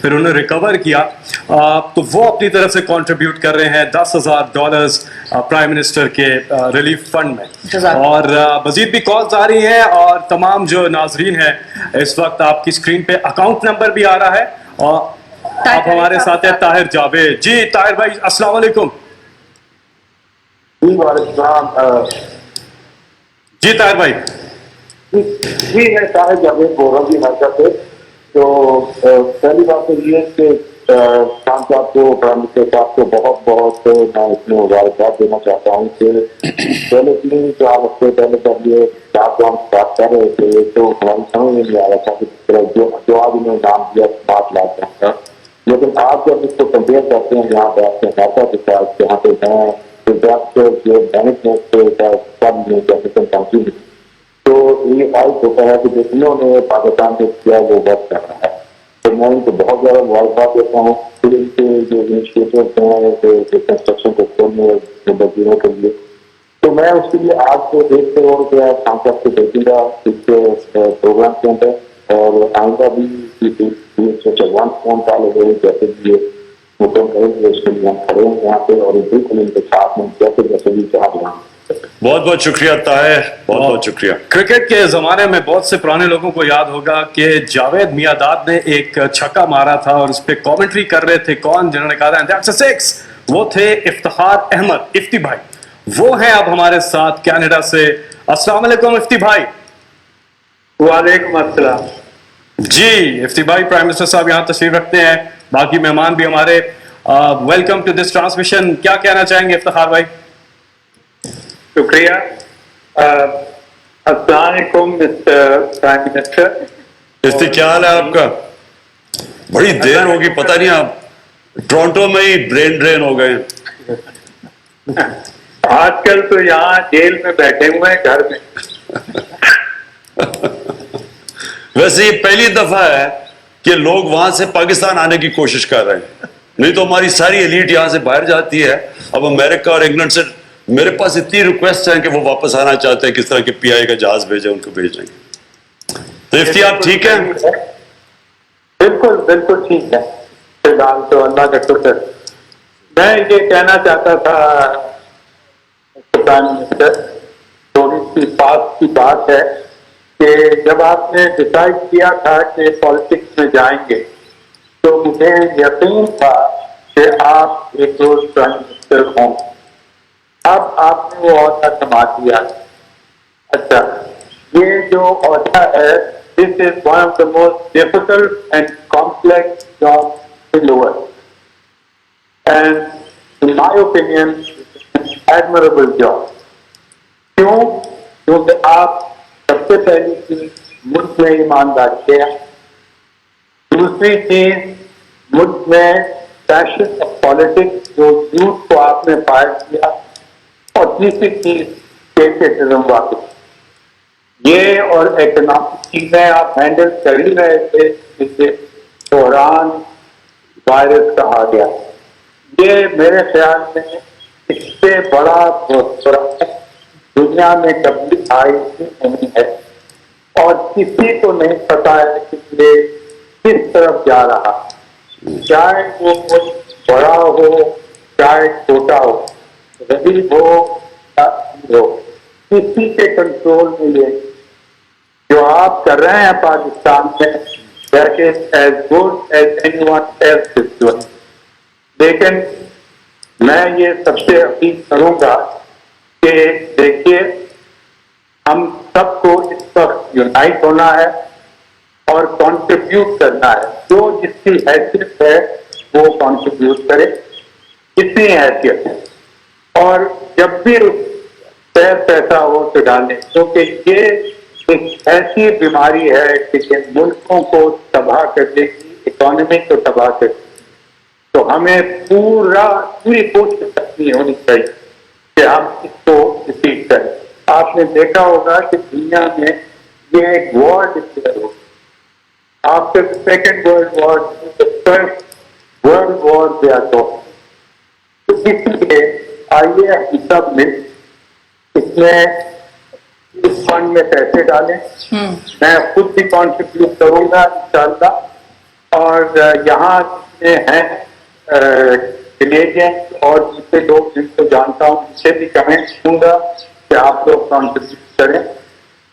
پھر انہوں نے ریکور کیا, تو وہ اپنی طرف سے کنٹریبیوٹ کر رہے ہیں $10,000 پرائم منسٹر کے ریلیف فنڈ میں. اور مزید بھی کالز آ رہی ہیں, اور تمام جو ناظرین ہیں اس وقت آپ کی اسکرین پہ اکاؤنٹ نمبر بھی آ رہا ہے, اور آپ ہمارے ساتھ ہیں طاہر جاوید. جی طاہر بھائی السلام علیکم. جی طاہر بھائی. جی میں طاہر جاوید بول رہا ہوں جی حضرت سے. تو پہلی بات تو یہ ہے کہ خان صاحب کو پرائم منسٹر صاحب کو بہت بہت میں اس میں مبارکباد دینا چاہتا ہوں کہ پہلے 3-4 ہفتے پہلے جب یہ لاک ڈاؤن اسٹارٹ کر رہے تھے تو ہماری سمجھ میں نہیں آ رہا تھا کہ جو آج انہوں نے نام دیا 5 لاکھ کا, لیکن آپ جب اس کو کمپیئر کرتے ہیں یہاں پہ آپ کے خاصا کے ساتھ جہاں پہ جو مینجمنٹ تو یہ خواہش ہوتا ہے کہ جو انہوں نے پاکستان سے کیا وہ ورک کر رہا ہے. تو میں ان کو بہت زیادہ مبارکباد دیتا ہوں پھر ان کے جو انیشیٹیوز ہیں کنسٹرکشن کو کھولنے مزدوروں کے لیے. تو میں اس کے لیے آپ کو 1 کروڑ روپیہ سانسد سے بھیجوں گا اس کے پروگرام کے اندر, اور آئندہ بھی ون فون کال ہو گئے جیسے بھی مکم کریں گے اس کے لیے ہم کھڑے ہیں یہاں پہ, اور بالکل ان کے ساتھ میں جیسے بھی چاہ رہا ہوں. بہت بہت شکریہ طاہر, بہت بہت شکریہ. کرکٹ کے زمانے میں بہت سے پرانے لوگوں کو یاد ہوگا کہ جاوید میاں-داد نے ایک چھکا مارا تھا اور اس پہ کامنٹری کر رہے تھے کون, جنہوں نے کہا تھا that's a 6, وہ تھے افتخار احمد افتی بھائی. وہ ہیں اب ہمارے ساتھ کینیڈا سے. السلام علیکم افتی بھائی. وعلیکم السلام. جی افتی بھائی, پرائم منسٹر صاحب یہاں تشریف رکھتے ہیں, باقی مہمان بھی ہمارے. Welcome to this transmission. کیا کہنا چاہیں گے افتخار بھائی؟ شکریہ. السلام علیکم مسٹر پرائم منسٹر. افتی کیا حال ہے آپ کا؟ بڑی دیر ہوگی, پتہ نہیں آپ ٹورنٹو میں ہی برین ڈرین ہو گئے ہیں. آج کل تو یہاں جیل میں بیٹھے ہوئے ہیں گھر میں. ویسے یہ پہلی دفعہ ہے کہ لوگ وہاں سے پاکستان آنے کی کوشش کر رہے ہیں, نہیں تو ہماری ساری ایلیٹ یہاں سے باہر جاتی ہے. اب امریکہ اور انگلینڈ سے میرے پاس اتنی ریکویسٹ ہیں کہ وہ واپس آنا چاہتے ہیں, کس طرح کے پی آئی کا جہاز بھیجیں, ان کو بھیج دیں گے. تو افتی آپ ٹھیک ہیں؟ بالکل بالکل ٹھیک ہے فی الحال تو, اللہ کا شکر. میں یہ کہنا چاہتا تھا پرائم منسٹر, تھوڑی سی پاس کی بات ہے کہ جب آپ نے ڈسائڈ کیا تھا کہ پالیٹکس میں جائیں گے تو مجھے یقین تھا کہ آپ ایک روز پرائم منسٹر ہوں. اب آپ نے وہ عہدہ سنبھال لیا. اچھا, یہ جو عہدہ ہے this is one of the most difficult and complex jobs in the world, and in my opinion an admirable job. کیوں؟ کیونکہ آپ سب سے پہلی چیز ملک میں ایمانداری ہے, دوسری چیز ملک میں پیشن آف پالیٹکس جو یوتھ کو آپ نے فائر کیا, اور تیسری چیز پیٹریٹزم واقعی. یہ اور اکنامک چیزیں آپ ہینڈل کر ہی رہے تھے جسے بحران وائرس کہا گیا. یہ میرے خیال میں اس سے بڑا دنیا میں کبھی آئی نہیں ہے, اور کسی کو نہیں پتا ہے کہ یہ کس طرف جا رہا, چاہے وہ بڑا ہو چاہے چھوٹا ہو, غریب ہو, کسی کے کنٹرول میں یہ جو آپ کر رہے ہیں پاکستان میں that is as good as anyone else is doing. لیکن میں یہ سب سے اپیل کروں گا کہ دیکھیے ہم سب کو اس وقت یونائٹ ہونا ہے اور کنٹریبیوٹ کرنا ہے. جو جس کی حیثیت ہے وہ کنٹریبیوٹ کرے جتنی حیثیت ہے, اور جب بھی پیسہ ہو تو ڈالیں, کیونکہ یہ ایک ایسی بیماری ہے کہ ملکوں کو تباہ کرنے کی, اکانومی کو تباہ کرنے کی. تو ہمیں پوری کوشش کرنی ہونی چاہیے کہ ہم اس کو ڈیفیٹ کریں. آپ نے دیکھا ہوگا کہ دنیا میں یہ ایک وار ڈکلیئر ہو, after second world war first world war they are talking. تو اس لیے آئیے ہم سب مل اس میں اس فنڈ میں پیسے ڈالیں. میں خود بھی کنٹریبیوٹ کروں گا انشاءاللہ, اور یہاں ہیں کینیڈین اور دوسرے لوگ جن کو جانتا ہوں ان سے بھی کمنٹ دوں گا کہ آپ لوگ کانٹریبیوٹ کریں.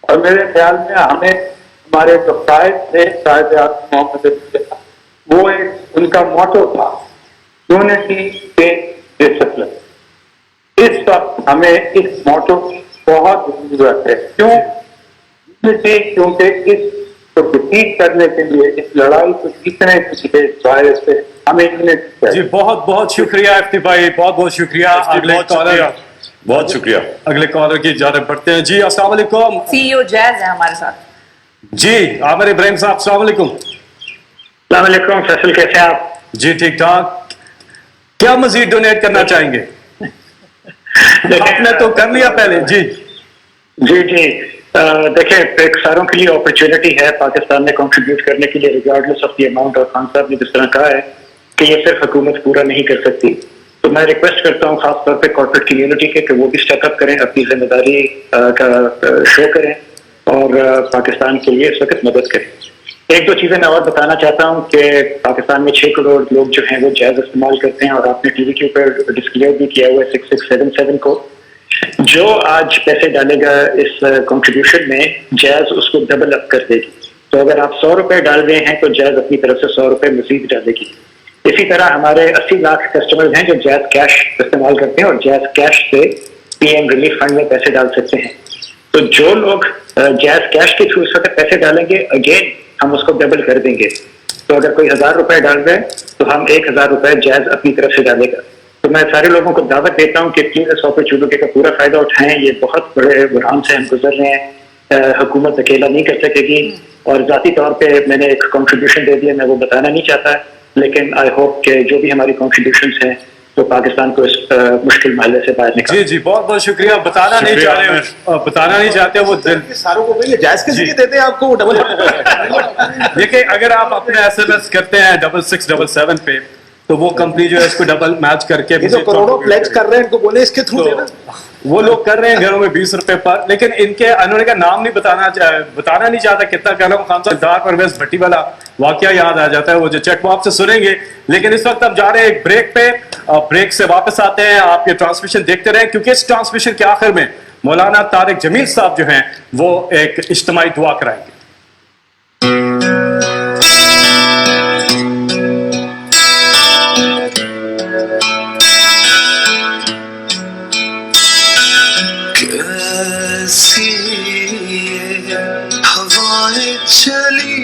اور میرے خیال میں ہمیں ہمارے جو قائد تھے قائد اعظم محمد علی، وہ ایک ان کا موٹو تھا یونٹی فیتھ ڈسپلن. اس وقت ہمیں اس موٹو کی بہت ضرورت ہے. کیوں؟ کیونکہ اس کو ڈیفیٹ کرنے کے لیے، اس لڑائی کو جیتنے کے لیے اس وائرس سے ہمیں یونٹی. جی بہت بہت شکریہ افتی بھائی، بہت بہت شکریہ. اگلے کالر، بہت شکریہ. اگلے کالر کی جانب بڑھتے ہیں. جی السلام علیکم. CEO جیز ہے ہمارے ساتھ. جی عامر ابراہیم صاحب السلام علیکم. السلام علیکم فیصل، کیسے ہیں آپ؟ جی ٹھیک ٹھاک. کیا مزید ڈونیٹ کرنا چاہیں گے؟ آپ نے تو کر لیا پہلے. جی جی دیکھیں، ایک ساروں کے لیے اپرچونٹی ہے پاکستان میں کنٹریبیوٹ کرنے کے لیے ریگارڈلیس آف دی اماؤنٹ. اور خان صاحب نے جس طرح کہا ہے کہ یہ صرف حکومت پورا نہیں کر سکتی، تو میں ریکویسٹ کرتا ہوں خاص طور پہ کارپوریٹ کمیونٹی کے کہ وہ بھی اسٹیپ اپ کریں، اپنی ذمہ داری کا شو کریں اور پاکستان کے لیے اس وقت مدد کریں. ایک دو چیزیں میں اور بتانا چاہتا ہوں کہ پاکستان میں 6 کروڑ لوگ جو ہیں وہ جائز استعمال کرتے ہیں، اور آپ نے ٹی وی کے اوپر ڈسکلیئر بھی کیا ہوا ہے 6677 کو. جو آج پیسے ڈالے گا اس کنٹریبیوشن میں، جائز اس کو ڈبل اپ کر دے گی. تو اگر آپ 100 روپے ڈال رہے ہیں تو جائز اپنی طرف سے 100 روپے مزید ڈالے گی. اسی طرح ہمارے 80 لاکھ کسٹمرز ہیں جو جائز کیش استعمال کرتے ہیں اور جائز کیش سے پی ایم ریلیف فنڈ میں پیسے ڈال سکتے ہیں. تو جو لوگ جائز کیش کے تھرو اس وقت پیسے ڈالیں گے، اگین ہم اس کو ڈبل کر دیں گے. تو اگر کوئی 1000 روپے ڈال رہے ہیں تو ہم 1000 روپے جائز اپنی طرف سے ڈالے گا. تو میں سارے لوگوں کو دعوت دیتا ہوں کہ پلیز اس اپرچونٹی کا پورا فائدہ اٹھائیں. یہ بہت بڑے بحران سے ہم گزر رہے ہیں، حکومت اکیلا نہیں کر سکے گی. اور ذاتی طور پہ میں نے ایک کنٹریبیوشن دے دیا، میں وہ بتانا نہیں چاہتا، لیکن آئی ہوپ کہ جو بھی ہماری کنٹریبیوشنس ہیں تو پاکستان کو اس مشکل مرحلے سے باہر نکال. جی جی بہت بہت شکریہ. بتانا نہیں چاہتے وہ دل ساروں کو جائز کے ذریعے دیتے ہیں آپ کو ڈبل. دیکھیں اگر آپ اپنے SMS کرتے ہیں 6677 پہ تو وہ کمپنی جو ہے اس کو ڈبل میچ کر کے کروڑوں پلیج کر رہے ہیں، ان کو بولے اس کے تھرو دینا. وہ لوگ کر رہے ہیں گھروں میں 20 روپے پر، لیکن انہوں نے کا نام نہیں بتانا نہیں چاہتا کتنا کرنا. خان صاحب دار پرویز بھٹی والا واقعہ یاد آ جاتا ہے، وہ جو چیک وہ آپ سے سنیں گے. لیکن اس وقت اب جا رہے ہیں ایک بریک پہ، بریک سے واپس آتے ہیں. آپ یہ ٹرانسمیشن دیکھتے رہیں کیونکہ اس ٹرانسمیشن کے آخر میں مولانا طارق جمیل صاحب جو ہیں وہ ایک اجتماعی دعا کرائیں گے. ہوائیں چلی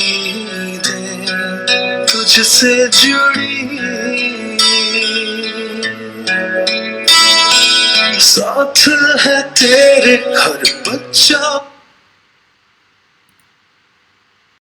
امیدیں تجھ سے جڑی، ساتھ ہے تیرے ہر بچہ